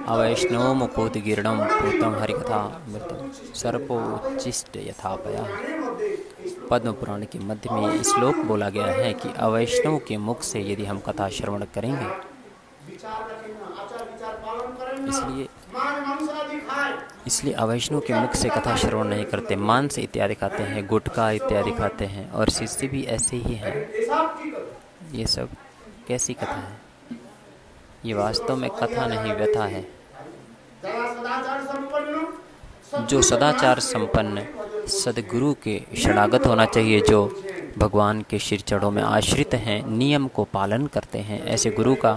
अवैष्णव मुकुद गिरणम पूतम हरिकथा मृतम सर्पोच्चिष्ट यथापया। पद्म पुराण के मध्य में ये श्लोक बोला गया है कि अवैष्णव के मुख से यदि हम कथा श्रवण करेंगे, इसलिए अवैष्णव के मुख से कथा श्रवण नहीं करते। मांस इत्यादि खाते हैं, गुटखा इत्यादि खाते हैं, और शिष्य भी ऐसे ही हैं। ये सब कैसी कथा है? ये वास्तव में कथा नहीं, व्यथा है। जो सदाचार संपन्न सदगुरु के शरणागत होना चाहिए, जो भगवान के शिर चरणों में आश्रित हैं, नियम को पालन करते हैं, ऐसे गुरु का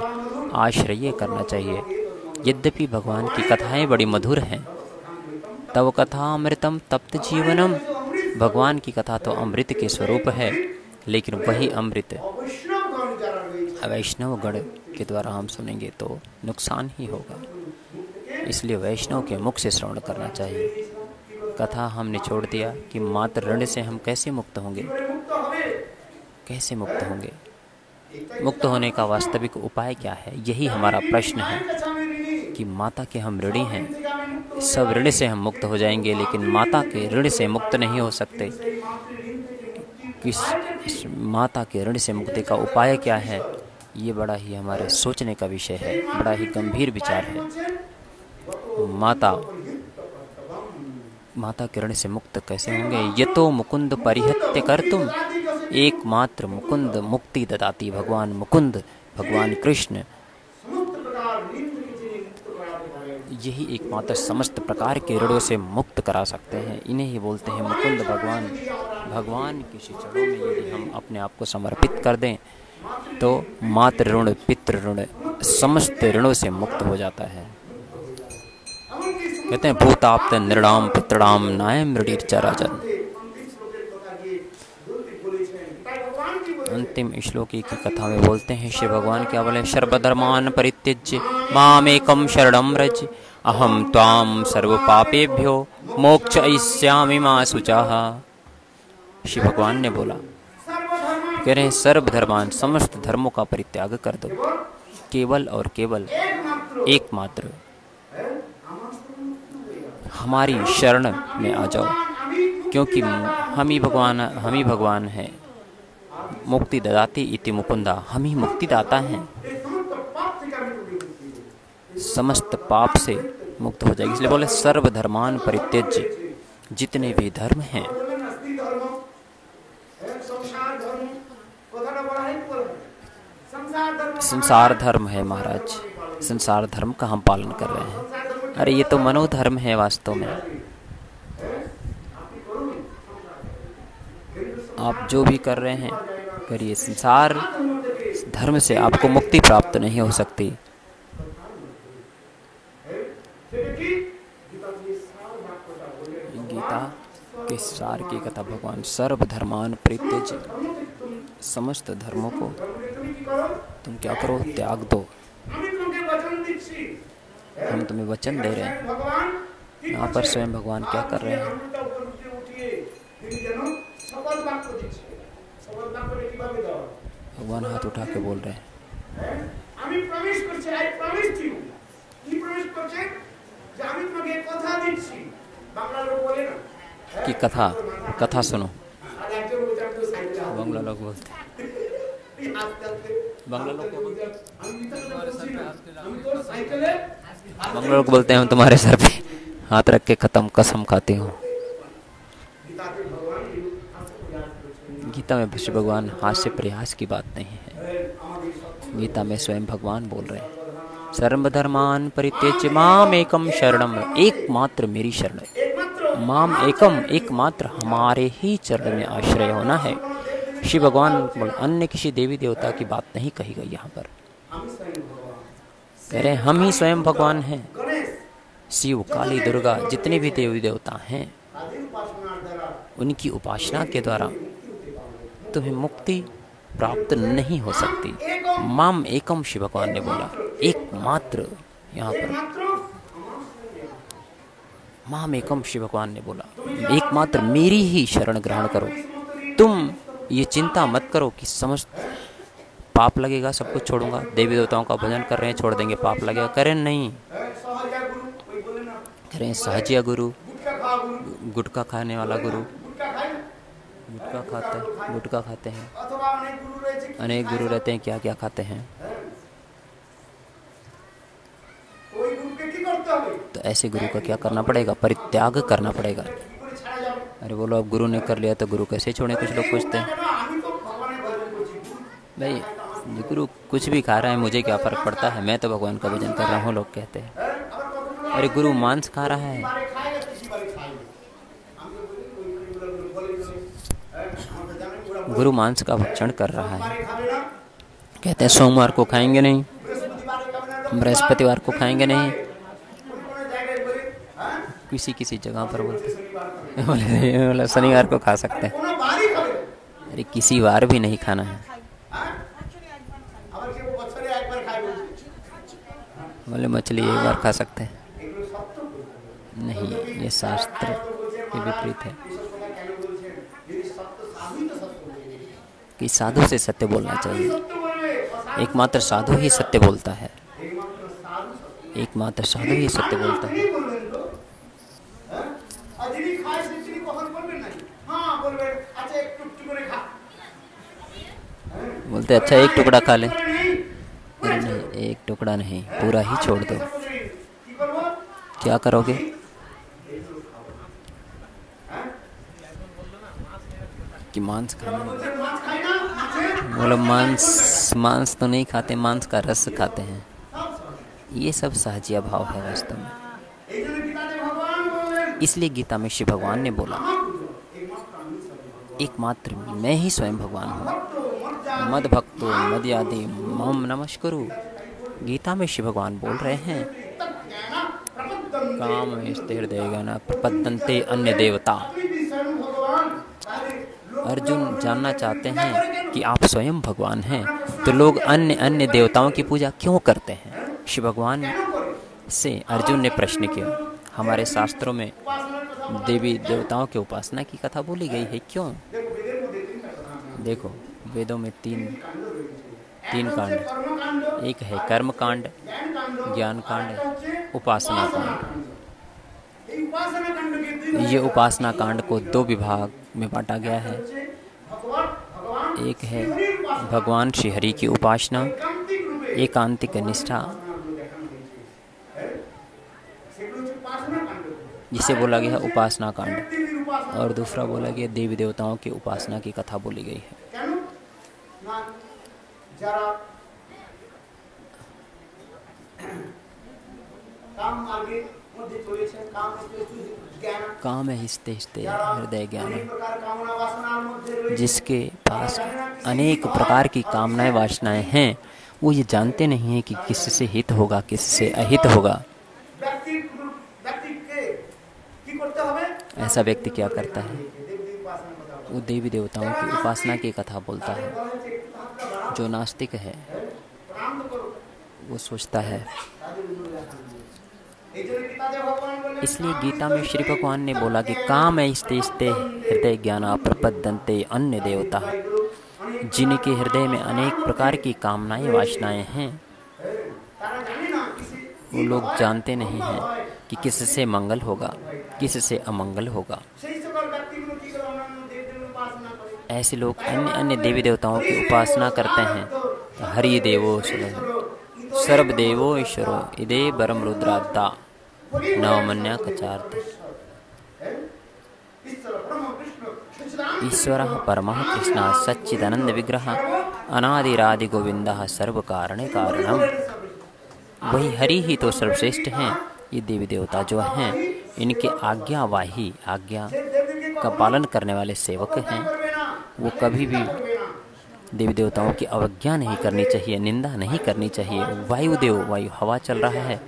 आश्रय करना चाहिए। यद्यपि भगवान की कथाएं बड़ी मधुर हैं, तव कथा अमृतम तप्त जीवनम। भगवान की कथा तो अमृत के स्वरूप है, लेकिन वही अमृत वैष्णव गण के द्वारा हम सुनेंगे तो नुकसान ही होगा। इसलिए वैष्णव के मुख से श्रवण करना चाहिए। कथा हमने छोड़ दिया कि मात्र ऋण से हम कैसे मुक्त होंगे? कैसे मुक्त होंगे? मुक्त होने का वास्तविक उपाय क्या है? यही हमारा प्रश्न है कि माता के हम ऋणी हैं। सब ऋण से हम मुक्त हो जाएंगे, लेकिन माता के ऋण से मुक्त नहीं हो सकते। किस माता के ऋण से मुक्ति का उपाय क्या है? ये बड़ा ही हमारे सोचने का विषय है, बड़ा ही गंभीर विचार है। माता के ऋण से मुक्त कैसे होंगे? यतो मुकुंद परिहत्य कर्तुम, एकमात्र मुकुंद मुक्ति ददाती। भगवान मुकुंद, भगवान कृष्ण, यही एकमात्र समस्त प्रकार के ऋणों से मुक्त करा सकते हैं। इन्हें ही बोलते हैं मुकुंद भगवान। भगवान के चरणों में यदि हम अपने आप को समर्पित कर दें तो मातृ ऋण, पितृ ऋण, समस्त ऋणों से मुक्त हो जाता है। कहते हैं भूताप्त नृणाम पितृणाम नायम ऋणिर्चराचर। अंतिम श्लोकी की कथा में बोलते हैं श्री भगवान क्या बोले? सर्वधर्मान परित्यज्य मामेकं शरणं व्रज अहम त्वां सर्व पापेभ्यो मोक्षयिष्यामि मा शुचः। श्री भगवान ने बोला, कह रहे हैं सर्वधर्मान, समस्त धर्मों का परित्याग कर दो, केवल और केवल एकमात्र हमारी शरण में आ जाओ, क्योंकि हम ही भगवान हैं। मुक्ति ददाती इति मुकुंदा, हम ही मुक्तिदाता हैं। समस्त पाप से मुक्त हो जाएगी। इसलिए बोले सर्वधर्मान परित्यज्य, जितने भी धर्म हैं, संसार धर्म है महाराज, संसार धर्म का हम पालन कर रहे हैं। अरे ये तो मनोधर्म है वास्तव में। आप जो भी कर रहे हैं करिए, संसार धर्म से आपको मुक्ति प्राप्त नहीं हो सकती। गीता के सार की कथा भगवान सर्व धर्मान परित्यज्य, समस्त धर्मों को तुम क्या करो, त्याग दो। हम तुम्हें वचन दे रहे हैं। यहाँ पर स्वयं भगवान क्या कर रहे हैं? भगवान हाथ उठा के बोल रहे हैं कि कथा सुनो। बांग्ला लोग बोलते हैं, बांग्ला लोग बोलते हैं हम तुम्हारे सर पे हाथ रख के खत्म कसम खाती हूँ। गीता में श्री भगवान हास्य प्रयास की बात नहीं है। गीता में स्वयं भगवान बोल रहे हैं सर्वधर्मान परित्यज्य माम एकम शरणम, एकमात्र मेरी शरण है। माम एकम, एकमात्र हमारे ही चरण में आश्रय होना है। श्री भगवान अन्य किसी देवी देवता की बात नहीं कही गई। यहाँ पर कह रहे हम ही स्वयं भगवान हैं। शिव, काली, दुर्गा, जितने भी देवी देवता हैं उनकी उपासना के द्वारा तुम्हें मुक्ति प्राप्त नहीं हो सकती। माम एकम शिव भगवान ने बोला, एकमात्र। यहाँ पर माम एकम शिव भगवान ने बोला एकमात्र मेरी ही शरण ग्रहण करो। तुम ये चिंता मत करो कि समस्त पाप लगेगा, सब कुछ छोड़ूंगा। देवी देवताओं का भजन कर रहे हैं, छोड़ देंगे पाप लगेगा। करें नहीं, करें सहजिया गुरु, गुटखा खाने वाला गुरु, गुटखा खाते हैं। अनेक गुरु रहते हैं, क्या क्या खाते हैं। तो ऐसे गुरु का क्या करना पड़ेगा? परित्याग करना पड़ेगा। अरे बोलो अब गुरु ने कर लिया तो गुरु कैसे छोड़े? कुछ लोग पूछते हैं भाई गुरु कुछ भी खा रहा है मुझे क्या फर्क पड़ता है, मैं तो भगवान का भजन कर रहा हूँ। लोग कहते हैं अरे गुरु मांस खा रहा है। गुरु मांस का भक्षण कर रहा है। कहते हैं सोमवार को खाएंगे नहीं, बृहस्पतिवार को खाएंगे नहीं। किसी जगह पर बोलते शनिवार को खा सकते हैं। अरे किसी वार भी नहीं खाना है। बोले मछली एक बार खा सकते हैं, नहीं, ये शास्त्र के विपरीत है कि साधु से सत्य बोलना चाहिए। एकमात्र साधु ही सत्य बोलता है। एकमात्र साधु ही सत्य बोलता है। बोलते अच्छा एक टुकड़ा खा ले। अरे नहीं, एक टुकड़ा नहीं, पूरा ही छोड़ दो। क्या करोगे? कि मांस खाना। बोलो मांस तो नहीं खाते, मांस का रस खाते हैं। ये सब सहजिया भाव है वास्तव में। इसलिए गीता में श्री भगवान ने बोला एकमात्र मैं ही स्वयं भगवान हूँ। मद भक्तो मदयादि मम नमस्कुरु। गीता में श्री भगवान बोल रहे हैं काम में स्थिर देगा ना प्रपद्यन्ते अन्य देवता। अर्जुन जानना चाहते हैं कि आप स्वयं भगवान हैं तो लोग अन्य देवताओं की पूजा क्यों करते हैं? श्री भगवान से अर्जुन ने प्रश्न किया। हमारे शास्त्रों में देवी देवताओं के उपासना की कथा बोली गई है, क्यों? देखो वेदों में तीन कांड, एक है कर्म कांड, ज्ञान कांड, उपासना कांड। ये उपासना कांड को दो विभाग में बांटा गया है। एक है भगवान श्री हरि की उपासना, एकांतिक निष्ठा, जिसे बोला गया है उपासना कांड, और दूसरा बोला गया देवी देवताओं की उपासना की कथा बोली गई है। काम है हिस्ते हिस्ते हृदय ज्ञान, जिसके पास अनेक प्रकार की कामनाएं वासनाएं हैं, वो ये जानते नहीं हैं कि किससे हित होगा किससे अहित होगा। ऐसा व्यक्ति क्या करता है? वो देवी देवताओं की उपासना की कथा बोलता है। जो नास्तिक है वो सोचता है। इसलिए गीता में श्री भगवान ने बोला कि काम ऐस्ते स्ते हृदय ज्ञान प्रपद्यन्ते अन्य देवता, जिनके हृदय में अनेक प्रकार की कामनाएं वासनाएं हैं, वो लोग जानते नहीं हैं कि किससे मंगल होगा किससे अमंगल होगा। ऐसे लोग अन्य अन्य देवी देवताओं की उपासना करते हैं। हरि देवो सर्वदेवो ईश्वरो इदे परम रुद्राद्दा नवमन्या कचार्थ। ईश्वरः परमः कृष्णः सच्चिदानंद विग्रह अनादिरादि गोविंदः सर्व कारणे कारणम। वही हरि ही तो सर्वश्रेष्ठ हैं। ये देवी देवता जो हैं, इनके आज्ञावाही, आज्ञा का पालन करने वाले सेवक हैं। वो कभी भी देवी देवताओं की अवज्ञा नहीं करनी चाहिए, निंदा नहीं करनी चाहिए। वायुदेव, वायु हवा चल रहा है,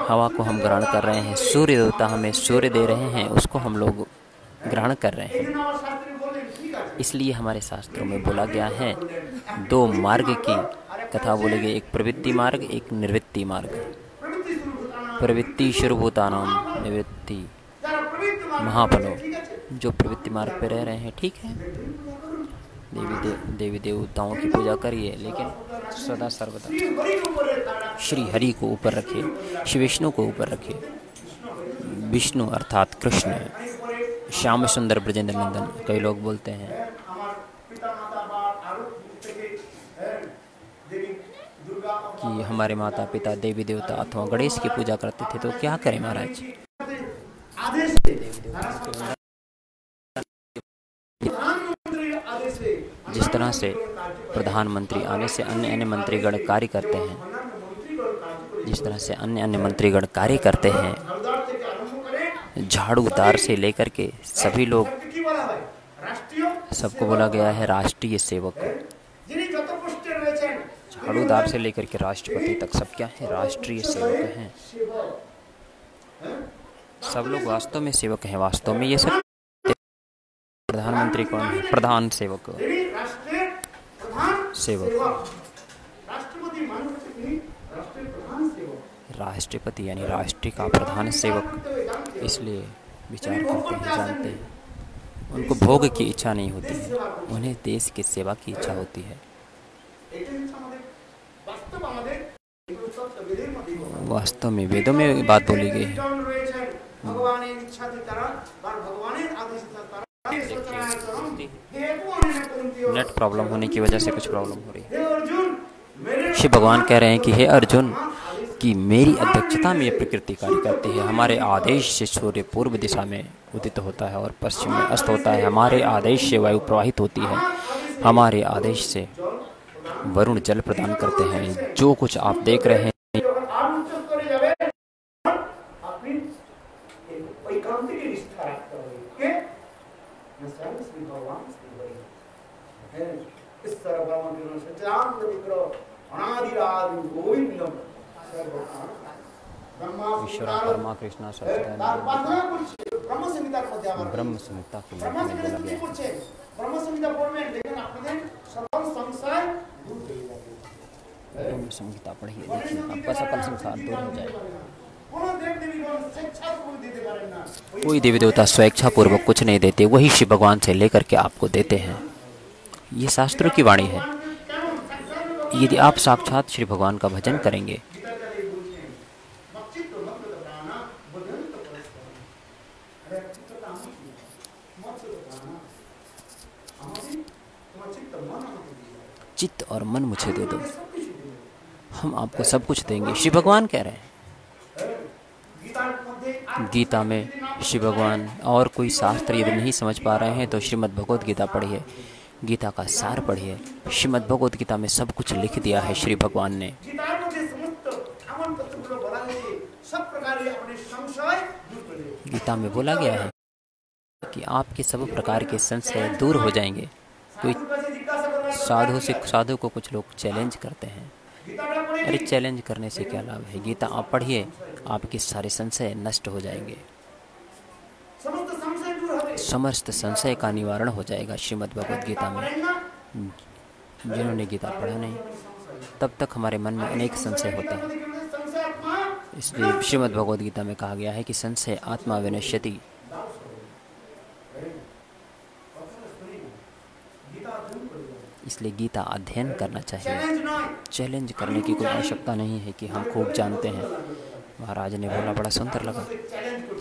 हवा को हम ग्रहण कर रहे हैं। सूर्य देवता हमें सूर्य दे रहे हैं, उसको हम लोग ग्रहण कर रहे हैं। इसलिए हमारे शास्त्रों में बोला गया है, दो मार्ग की कथा बोली गई, एक प्रवृत्ति मार्ग, एक निवृत्ति मार्ग। प्रवृत्ति शुरुभूतानाम, निवृत्ति महाफलो। जो प्रवृत्ति मार्ग पे रह रहे हैं, ठीक है, देवी देवताओं की पूजा करिए, लेकिन सदा सर्वदा श्री हरि को ऊपर रखिए, श्री विष्णु को ऊपर रखिए। विष्णु अर्थात कृष्ण, श्याम सुंदर ब्रजेंद्र नंदन कई लोग बोलते हैं। कि हमारे माता पिता देवी देवता अथवा गणेश की पूजा करते थे, तो क्या करें महाराज? जिस तरह से प्रधानमंत्री आने से अन्य अन्य मंत्रीगण कार्य करते हैं, जिस तरह से अन्य अन्य मंत्रीगण कार्य करते हैं, झाड़ूदार से लेकर के सभी लोग, सबको बोला गया है राष्ट्रीय सेवक। झाड़ूदार से लेकर के राष्ट्रपति तक सब क्या है? राष्ट्रीय सेवक हैं। सब लोग वास्तव में सेवक हैं। वास्तव में ये सब प्रधानमंत्री कौन है? प्रधान सेवक, सेवक। राष्ट्रपति यानी राष्ट्र का प्रधान सेवक। इसलिए विचार करते हैं, जानते हैं, उनको भोग की इच्छा नहीं होती है, उन्हें देश की सेवा की इच्छा होती है। वास्तव में वेदों में बात बोली गई है। नेट प्रॉब्लम होने की वजह से कुछ प्रॉब्लम हो रही है। शिव भगवान कह रहे हैं कि हे अर्जुन, कि मेरी अध्यक्षता में प्रकृति कार्य करती है। हमारे आदेश से सूर्य पूर्व दिशा में उदित होता है और पश्चिम में अस्त होता है। हमारे आदेश से वायु प्रवाहित होती है। हमारे आदेश से वरुण जल प्रदान करते हैं। जो कुछ आप देख रहे हैं, ईश्वर परमा कृष्णा ब्रह्म संहिता के में बोला गया। ब्रह्म संहिता पढ़िए, देखिए आपका सकल संसार दूर हो जाएगा। कोई देवी देवता स्वेच्छा पूर्वक कुछ नहीं देते, वही शिव भगवान से लेकर के आपको देते हैं। ये शास्त्रों की वाणी है। यदि आप साक्षात श्री भगवान का भजन करेंगे, चित्त और मन मुझे दे दो, हम आपको सब कुछ देंगे। शिव भगवान कह रहे हैं गीता में। शिव भगवान, और कोई शास्त्र यदि नहीं समझ पा रहे हैं तो श्रीमद् भगवद गीता पढ़िए, गीता का सार पढ़िए। श्रीमद् भगवद गीता में सब कुछ लिख दिया है श्री भगवान ने। गीता में बोला गया है कि आपके सब प्रकार के संशय दूर हो जाएंगे। कोई साधु को कुछ लोग चैलेंज करते हैं, अरे चैलेंज करने से क्या लाभ है, गीता आप पढ़िए, आपके सारे संशय नष्ट हो जाएंगे, समस्त संशय का निवारण हो जाएगा। श्रीमद् भगवद गीता में जिन्होंने गीता पढ़ा नहीं, तब तक हमारे मन में अनेक संशय होते हैं। इसलिए श्रीमद् भगवद गीता में कहा गया है कि संशय आत्मा विनश्यति। इसलिए गीता अध्ययन करना चाहिए, चैलेंज करने की कोई आवश्यकता नहीं है कि हम खूब जानते हैं। महाराज ने बोला, बड़ा सुंदर लगा।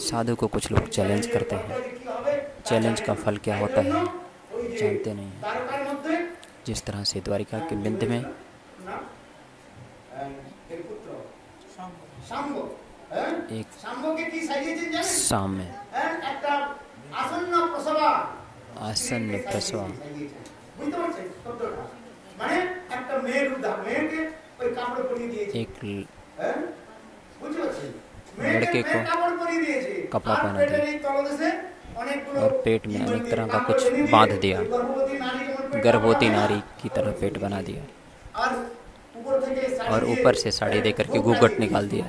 साधु को कुछ लोग चैलेंज करते हैं, चैलेंज का फल क्या होता है जानते नहीं हैं। जिस तरह से द्वारिका के बिंद में एक शाम में आसन्न प्रसव एक लड़के को कपड़ा पहना दिया और पेट में अनेक तरह का कुछ बांध दिया, गर्भवती नारी की तरह पेट बना दिया और ऊपर से साड़ी देकर के घूंघट निकाल दिया।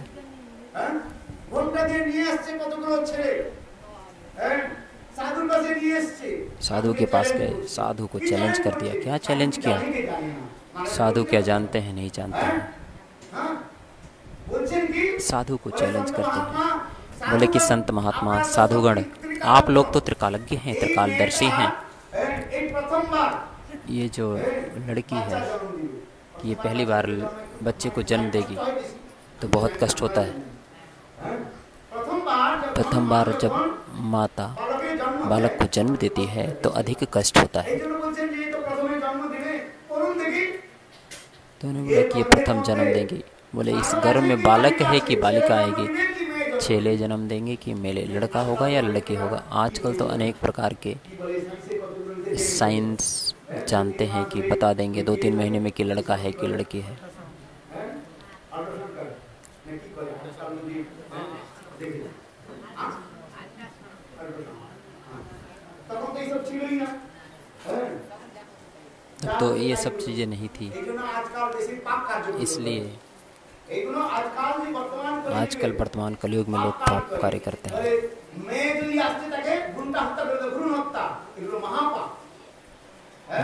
साधु के पास गए, साधु को चैलेंज कर दिया। क्या चैलेंज किया? साधु क्या जानते हैं? नहीं जानते हैं। साधु को चैलेंज करते हैं, बोले कि संत महात्मा साधुगण, आप लोग तो त्रिकालज्ञ हैं, त्रिकालदर्शी हैं। ये जो लड़की है कि ये पहली बार बच्चे को जन्म देगी तो बहुत कष्ट होता है। प्रथम बार जब माता बालक को जन्म देती है तो अधिक कष्ट होता है। तो उन्होंने बोला कि ये प्रथम जन्म देंगी। बोले इस गर्भ में बालक है कि बालिका आएगी? छेले जन्म देंगे कि मेले, लड़का होगा या लड़की होगा? आजकल तो अनेक प्रकार के साइंस जानते हैं कि बता देंगे 2-3 महीने में कि लड़का है कि लड़की है। तब तो ये सब चीज़ें नहीं थी। इसलिए आजकल वर्तमान कलयुग में लोग पाप कार्य करते हैं।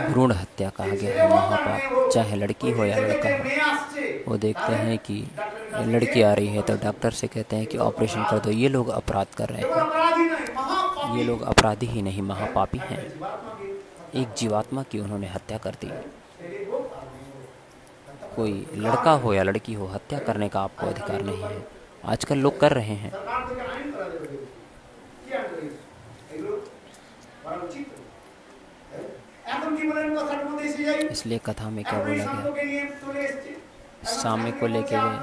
भ्रूण हत्या कहा गया है महापाप, चाहे लड़की हो या लड़का हो। वो देखते हैं कि लड़की आ रही है तो डॉक्टर से कहते हैं कि ऑपरेशन कर दो। ये लोग अपराध कर रहे हैं। ये लोग अपराधी ही नहीं, महापापी हैं। एक जीवात्मा की उन्होंने हत्या कर दी। कोई लड़का हो या लड़की हो, हत्या करने का आपको अधिकार नहीं है। आजकल लोग कर रहे हैं। इसलिए कथा में क्या बोला गया, सामने को लेके गए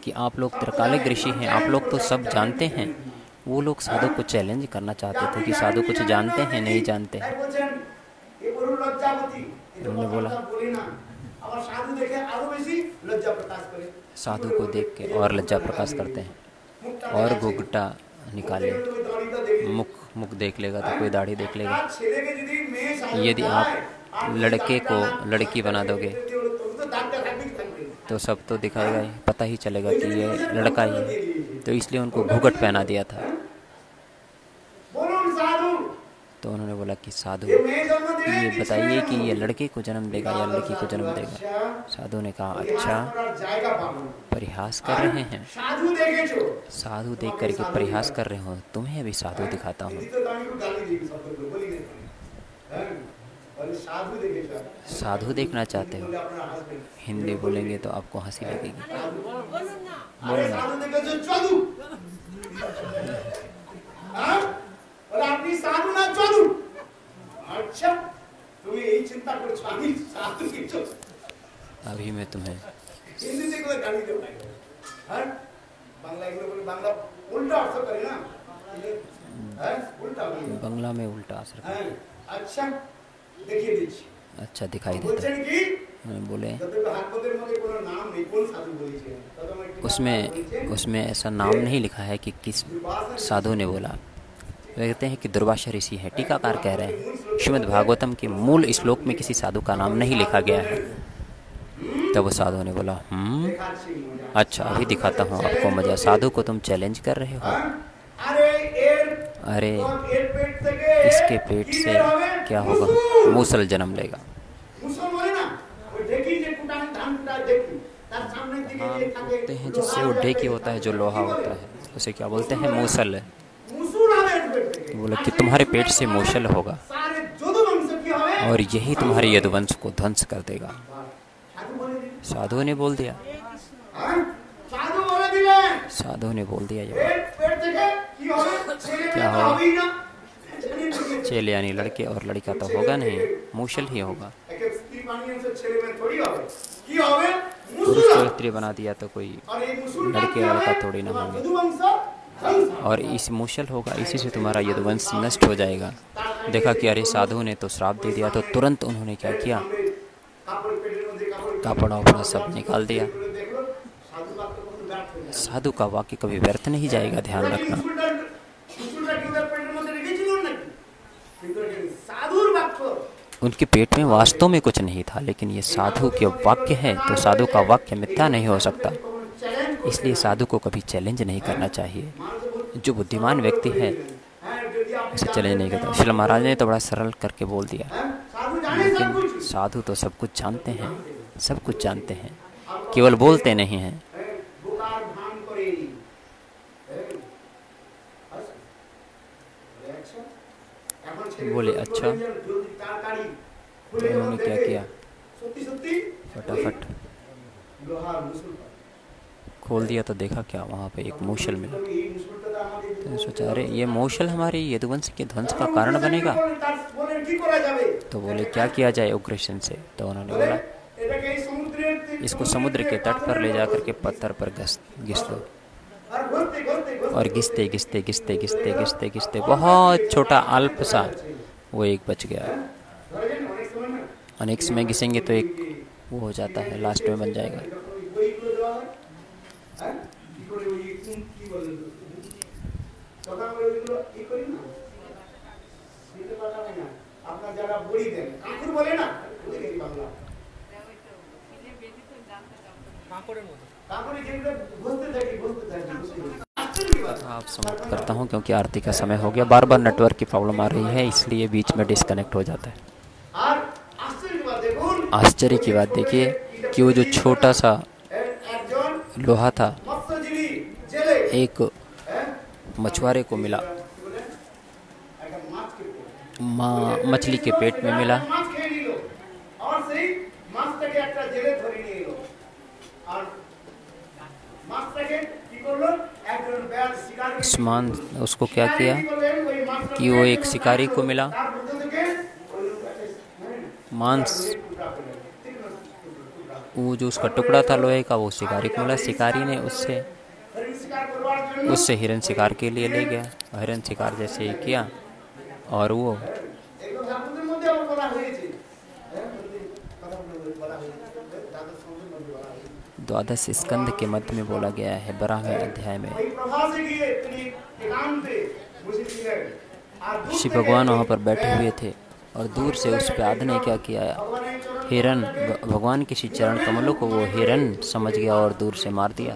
कि आप लोग त्रिकालिक ऋषि हैं, आप लोग तो सब जानते हैं। वो लोग साधु को चैलेंज करना चाहते थे कि साधु कुछ जानते हैं, नहीं जानते हैं। उन्होंने बोला, साधु को देख के और लज्जा प्रकाश करते हैं और घूंघटा निकाले, मुख देख लेगा तो कोई दाढ़ी देख लेगा। यदि आप लड़के को लड़की बना दोगे तो सब तो दिखाएगा ही, पता ही चलेगा कि ये लड़का ही है। तो इसलिए उनको घूंघट पहना दिया था। तो उन्होंने बोला कि साधु ये बताइए कि ये लड़के को जन्म देगा या लड़की को जन्म देगा? साधु ने कहा, अच्छा परिहास कर रहे हैं। साधु देख करके परिहास कर रहे हो, तुम्हें अभी साधु दिखाता हूँ। साधु देखना चाहते हो? हिंदी बोलेंगे तो आपको हंसी लगेगी। अभी मैं तुम्हें बांग्ला में उल्टा असर कर। अच्छा दिखाई देता है। बोले उसमें ऐसा नाम नहीं लिखा है कि किस साधु ने बोला। वे कहते हैं कि दुर्वासा ऋषि है। टीकाकार कह रहे हैं श्रीमद् भागवतम के मूल श्लोक में किसी साधु का नाम नहीं लिखा गया है। तब वो साधु ने बोला अच्छा, अभी दिखाता हूँ आपको मजा। साधु को तुम चैलेंज कर रहे हो? अरे इसके पेट से क्या होगा? मूसल जन्म लेगा। हाँ, बोलते हैं जिससे वो ढेकी होता है, जो लोहा होता है, उसे क्या बोलते हैं? मूसल। तो बोले कि तुम्हारे पेट से मूसल होगा और यही तुम्हारे यदुवंश को ध्वंस कर देगा। साधु ने बोल दिया, साधु ने बोल दिया क्या होगा? चेले यानी लड़के, और लड़का तो होगा नहीं, मूसल ही होगा। पुरुष को स्त्री बना दिया तो कोई लड़के लड़का थोड़ी ना होंगे, और इस मूसल होगा, इसी से तुम्हारा यदुवंश नष्ट हो जाएगा। देखा कि अरे साधु ने तो श्राप दे दिया, तो तुरंत उन्होंने क्या किया? कपड़ा उपड़ा सब निकाल दिया। साधु का वाक्य कभी व्यर्थ नहीं जाएगा, ध्यान रखना। उनके पेट में वास्तव में कुछ नहीं था, लेकिन ये साधु के वाक्य है, तो साधु का वाक्य मिथ्या नहीं हो सकता। इसलिए साधु को कभी चैलेंज नहीं करना चाहिए। जो बुद्धिमान व्यक्ति है उसे चैलेंज नहीं करता। श्रील महाराज ने तो बड़ा सरल करके बोल दिया, लेकिन साधु तो सब कुछ जानते हैं, सब कुछ जानते हैं, केवल बोलते नहीं हैं। बोले अच्छा, तो उन्होंने क्या किया? फटाफट खोल दिया तो देखा क्या? वहाँ पे एक मूसल मिला। तो सोचा अरे ये मूसल हमारे यदुवंश के ध्वंस का कारण बनेगा। तो बोले क्या किया जाए उग्रसेन से? तो उन्होंने बोला इसको समुद्र के तट पर ले जाकर के पत्थर पर घिस दो। और घिसते घिसते घिसते घिसते घिसते घिसते बहुत छोटा अल्प सा वो एक बच गया। अनेक समय घिसेंगे तो एक वो हो जाता है, लास्ट में बन जाएगा। आप समाप्त करता हूँ क्योंकि आरती का समय हो गया। बार बार नेटवर्क की प्रॉब्लम आ रही है, इसलिए बीच में डिस्कनेक्ट हो जाता है। आश्चर्य की बात देखिए कि वो जो छोटा सा लोहा था एक मछुआरे को मिला, मछली के पेट में मिला। उस्मान उसको क्या किया कि वो एक शिकारी को मिला, मांस, वो जो उसका टुकड़ा था लोहे का वो शिकारी को मिला। शिकारी ने उससे हिरन शिकार के लिए ले गया। हिरन शिकार जैसे ही किया और वो द्वादश स्कंद के मध्य में बोला गया है 12वें अध्याय में। शिव भगवान वहाँ पर बैठे हुए थे और दूर से उस प्याद ने क्या किया, हिरन, भगवान के श्री चरण कमलों को वो हिरन समझ गया और दूर से मार दिया।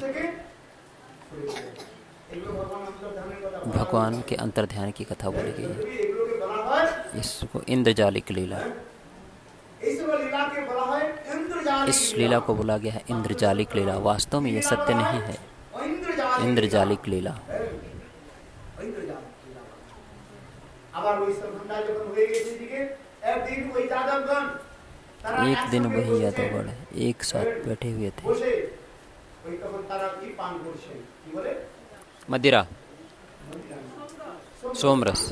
भगवान के अंतर्ध्यान की कथा बोली गई है। इसको इंद्रजालिक लीला, इस लीला को बोला गया है इंद्रजालिक लीला। वास्तव में ये सत्य नहीं है, इंद्रजालिक लीला। एक दिन वही यादवगढ़ एक साथ बैठे हुए थे। मदिरा, सोमरस,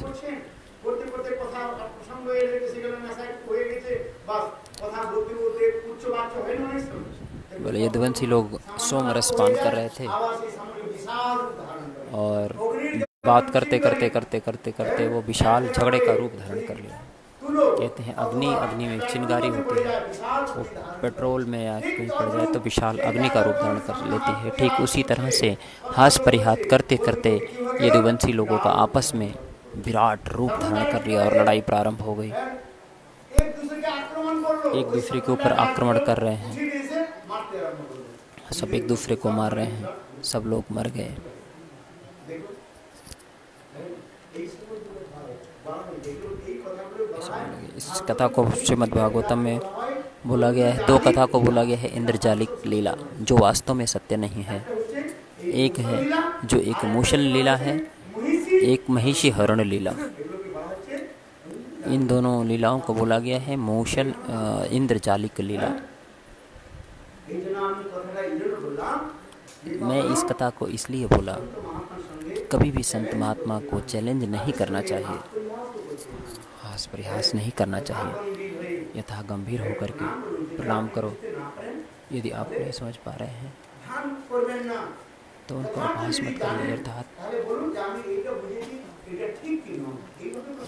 बोले यदुवंशी लोग सोमरस पान कर रहे थे और बात करते करते करते करते करते वो विशाल झगड़े का रूप धारण कर लिया। कहते हैं अग्नि, अग्नि में चिंगारी होती है, वो पेट्रोल में या कहीं पड़ जाए तो विशाल अग्नि का रूप धारण कर लेती है। ठीक उसी तरह से हास परिहास करते करते यदुवंशी लोगों का आपस में विराट रूप धारण कर लिया और लड़ाई प्रारंभ हो गई। एक दूसरे के ऊपर आक्रमण कर रहे हैं, सब एक दूसरे को मार रहे हैं, सब लोग मर गए। इस कथा को श्रीमद् भागवतम में बोला गया है, दो कथा को बोला गया है इंद्रजालिक लीला, जो वास्तव में सत्य नहीं है। एक है जो एक मूषल लीला है, एक महिषी हरण लीला। इन दोनों लीलाओं को बोला गया है मूषल इंद्रजालिक लीला। मैं इस कथा को इसलिए बोला, कभी भी संत महात्मा को चैलेंज नहीं करना चाहिए, हास परिहास नहीं करना चाहिए, यथा गंभीर होकर के प्रणाम करो। यदि आप नहीं समझ पा रहे हैं तो उनको अपहास मत करिए।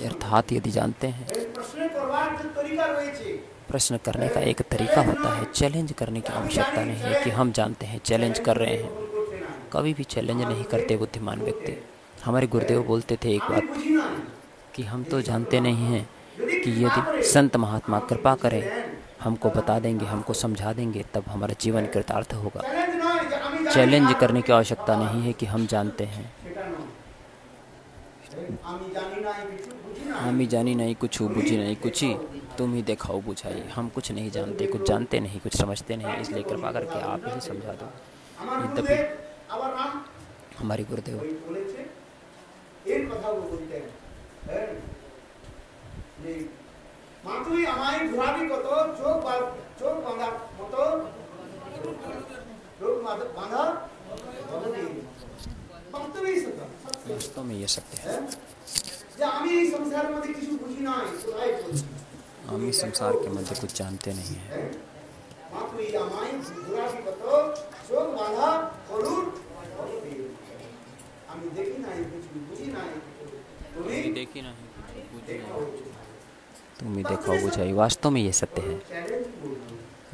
अर्थात यदि जानते हैं, प्रश्न करने का एक तरीका होता है, चैलेंज करने की आवश्यकता नहीं है कि हम जानते हैं चैलेंज कर रहे हैं। कभी भी चैलेंज नहीं करते बुद्धिमान व्यक्ति। हमारे गुरुदेव बोलते थे एक बात कि हम तो जानते नहीं हैं कि यदि संत महात्मा कृपा करें, हमको बता देंगे, हमको समझा देंगे, तब हमारा जीवन कृतार्थ होगा। चैलेंज करने की आवश्यकता नहीं है कि हम जानते हैं। हम ही जानी नहीं कुछ, बुझी नहीं कुछ, तुम ही देखाओ बुझाई। हम कुछ नहीं जानते, कुछ जानते नहीं, कुछ समझते नहीं, इसलिए कृपा करके आप ही समझा दो। यद्यपि हमारे गुरुदेव वास्तव में ये सत्य है। हम इस संसार के मध्य कुछ जानते नहीं हैं। तुम ही देखो बुझाई। वास्तव में ये सत्य है।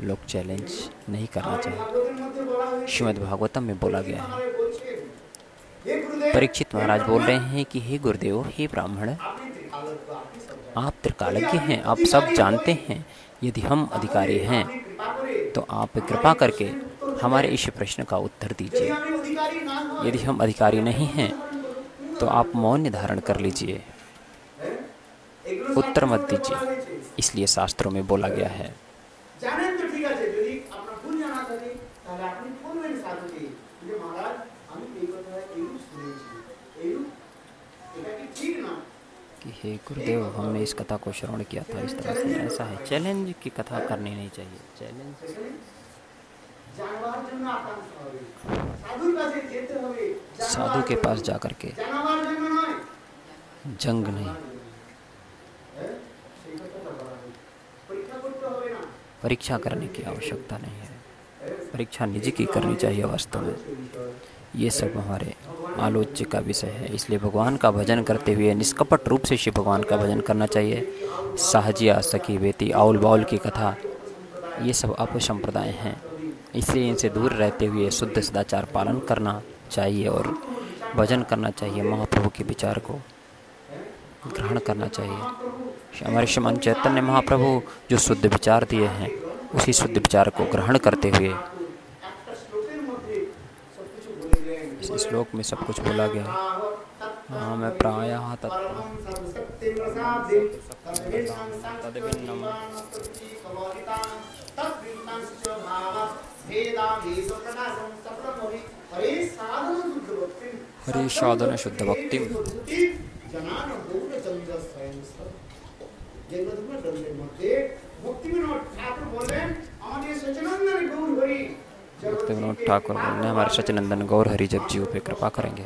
लोग चैलेंज नहीं करना चाहिए। श्रीमद् भागवतम में बोला गया है, परीक्षित महाराज बोल रहे हैं कि हे गुरुदेव, हे ब्राह्मण, आप त्रिकालज्ञ हैं, आप सब जानते हैं। यदि हम अधिकारी हैं तो आप कृपा करके हमारे इस प्रश्न का उत्तर दीजिए। यदि हम अधिकारी नहीं हैं तो आप मौन धारण कर लीजिए, उत्तर मत दीजिए। इसलिए शास्त्रों में बोला गया है। कि हे गुरुदेव, हमने इस कथा को श्रवण किया था, इस तरह से ऐसा है। चैलेंज की कथा करनी नहीं चाहिए। चैलेंज साधु के पास जाकर के जंग नहीं, परीक्षा करने की आवश्यकता नहीं है। परीक्षा निजी की करनी चाहिए वास्तव में। ये सब हमारे आलोच्य का विषय है। इसलिए भगवान का भजन करते हुए निष्कपट रूप से शिव भगवान का भजन करना चाहिए। सहजिया, सखी, बेटी, आउल बाउल की कथा, ये सब अपसंप्रदाय हैं। इसलिए इनसे दूर रहते हुए शुद्ध सदाचार पालन करना चाहिए और भजन करना चाहिए। महाप्रभु के विचार को ग्रहण करना चाहिए। हमारे श्रीमान चैतन्य महाप्रभु जो शुद्ध विचार दिए हैं, उसी शुद्ध विचार को ग्रहण करते हुए इस श्लोक में सब कुछ बोला गया है। हाँ, मैं प्रायः हरि साधन शुद्ध भक्ति भक्ति विनोद ठाकुर बोलने हमारे सचिनंदन गौर हरि जब जीव पे कृपा करेंगे।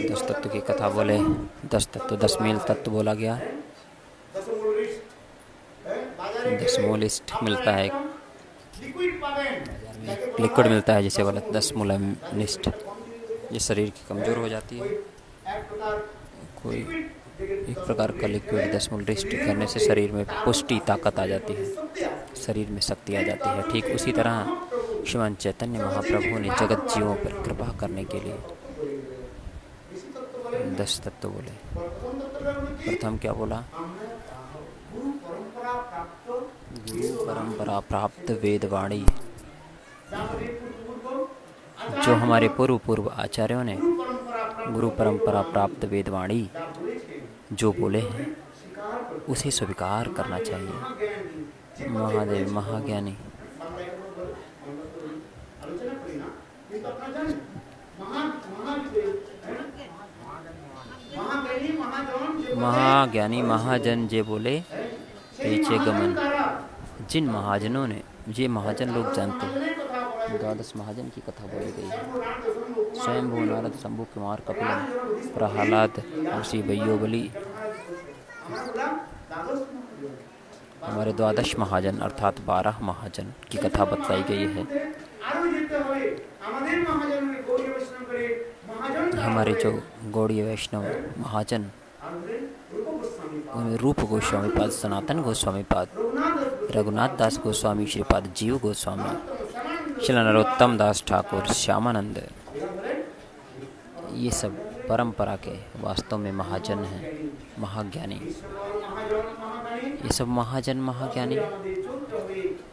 दस तत्व की कथा बोले। 10 तत्व, 10 मील तत्व बोला गया। दशमूल लिस्ट मिलता है, लिक्विड मिलता है जिसे बोला 10 मूल निष्ठ। ये शरीर की कमजोर हो जाती है, कोई एक प्रकार का लिक्विड 10 मिलीलिटर करने से शरीर में पुष्टि ताकत आ जाती है, शरीर में शक्ति आ जाती है। ठीक उसी तरह श्रीमान चैतन्य महाप्रभु ने जगत जीवों पर कृपा करने के लिए 10 तत्व बोले। प्रथम क्या बोला? गुरु परंपरा प्राप्त वेदवाणी, जो हमारे पूर्व आचार्यों ने गुरु परंपरा प्राप्त वेदवाणी जो बोले हैं उसे स्वीकार करना चाहिए। महादेव महाज्ञानी महाज्ञानी महाजन जे बोले पीछे गमन। जिन महाजनों ने, ये महाजन लोग जानते हैं, 12 महाजन की कथा बोली गई है। स्वयंभू नारद शंभु कुमार कपिल प्रहलाद ऋषि वैयोबली, हमारे 12 महाजन अर्थात 12 महाजन की कथा बतलाई गई है। हमारे जो गौड़ीय वैष्णव महाजन, रूप गोस्वामी पाद, सनातन गोस्वामी पाद, रघुनाथ दास गोस्वामी श्रीपाद जीव गोस्वामी, श्री नरोत्तम दास ठाकुर, श्यामानंद, ये सब परंपरा के वास्तव में महाजन हैं, महाज्ञानी। ये सब महाजन महाज्ञानी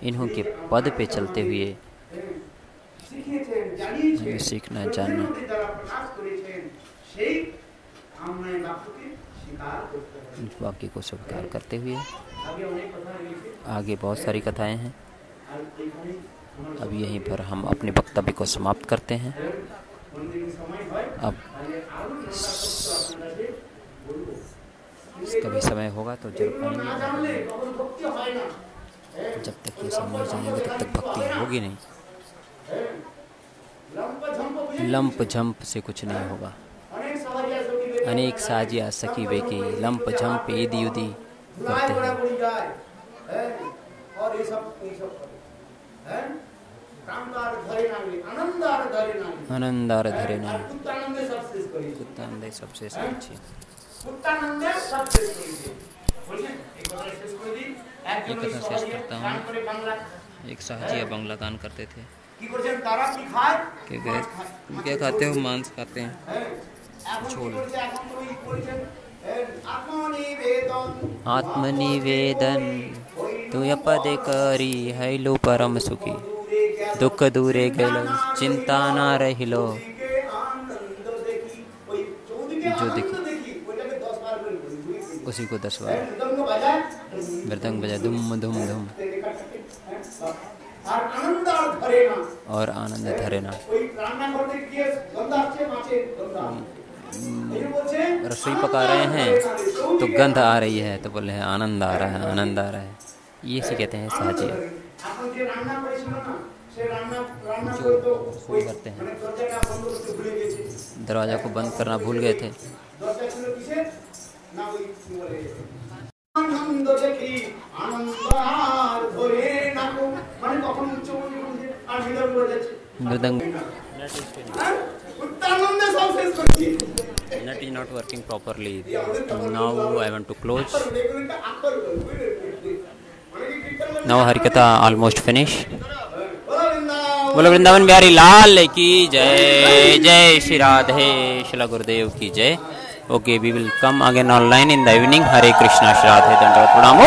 इन्हों के पद पे चलते हुए हमें सीखना जानना। इस वाक्य को स्वीकार करते हुए आगे बहुत सारी कथाएं हैं। अब यहीं पर हम अपने वक्तव्य को समाप्त करते हैं। अब कभी समय होगा तो जरूर पढ़ेंगे। जब तक ये समझ जाएंगे तब तक भक्ति होगी नहीं। लंप झंप से कुछ नहीं होगा। अनेक साजिया सखी बेकी लंप झंप ईदी उदी करते हैं। आनंदार धरे ना कुत्तानंदे सबसे अच्छी। एक कथा शेष करता हूँ। एक साहजिया बंगला दान करते थे। क्या खाते हो? मांस खाते हैं, झोल। आत्मनिवेदन तुय पदे करी हैलो परम सुखी, दुख दूरे गेलो चिंता ना रहिलो। जो देखी उसी को 10 बार मृदंग बजा धुम धुम धुम और आनंद धरे ना। रसोई पका रहे हैं तो गंध आ रही है तो बोले हैं आनंद आ रहा है, आनंद आ रहा है। ये से कहते हैं साजिया। जो रसोई करते हैं, दरवाजा को बंद करना भूल गए थे। मृदंग net is not working properly. Now I want to close. Now Harikatha almost finished. बोलो वृंदावन बिहारी लाल की जय। जय श्री राधे श्री गुरुदेव की जय। Okay, we will come again online in the evening. Hare Krishna, Shri Radhe, Dandavat Pranam।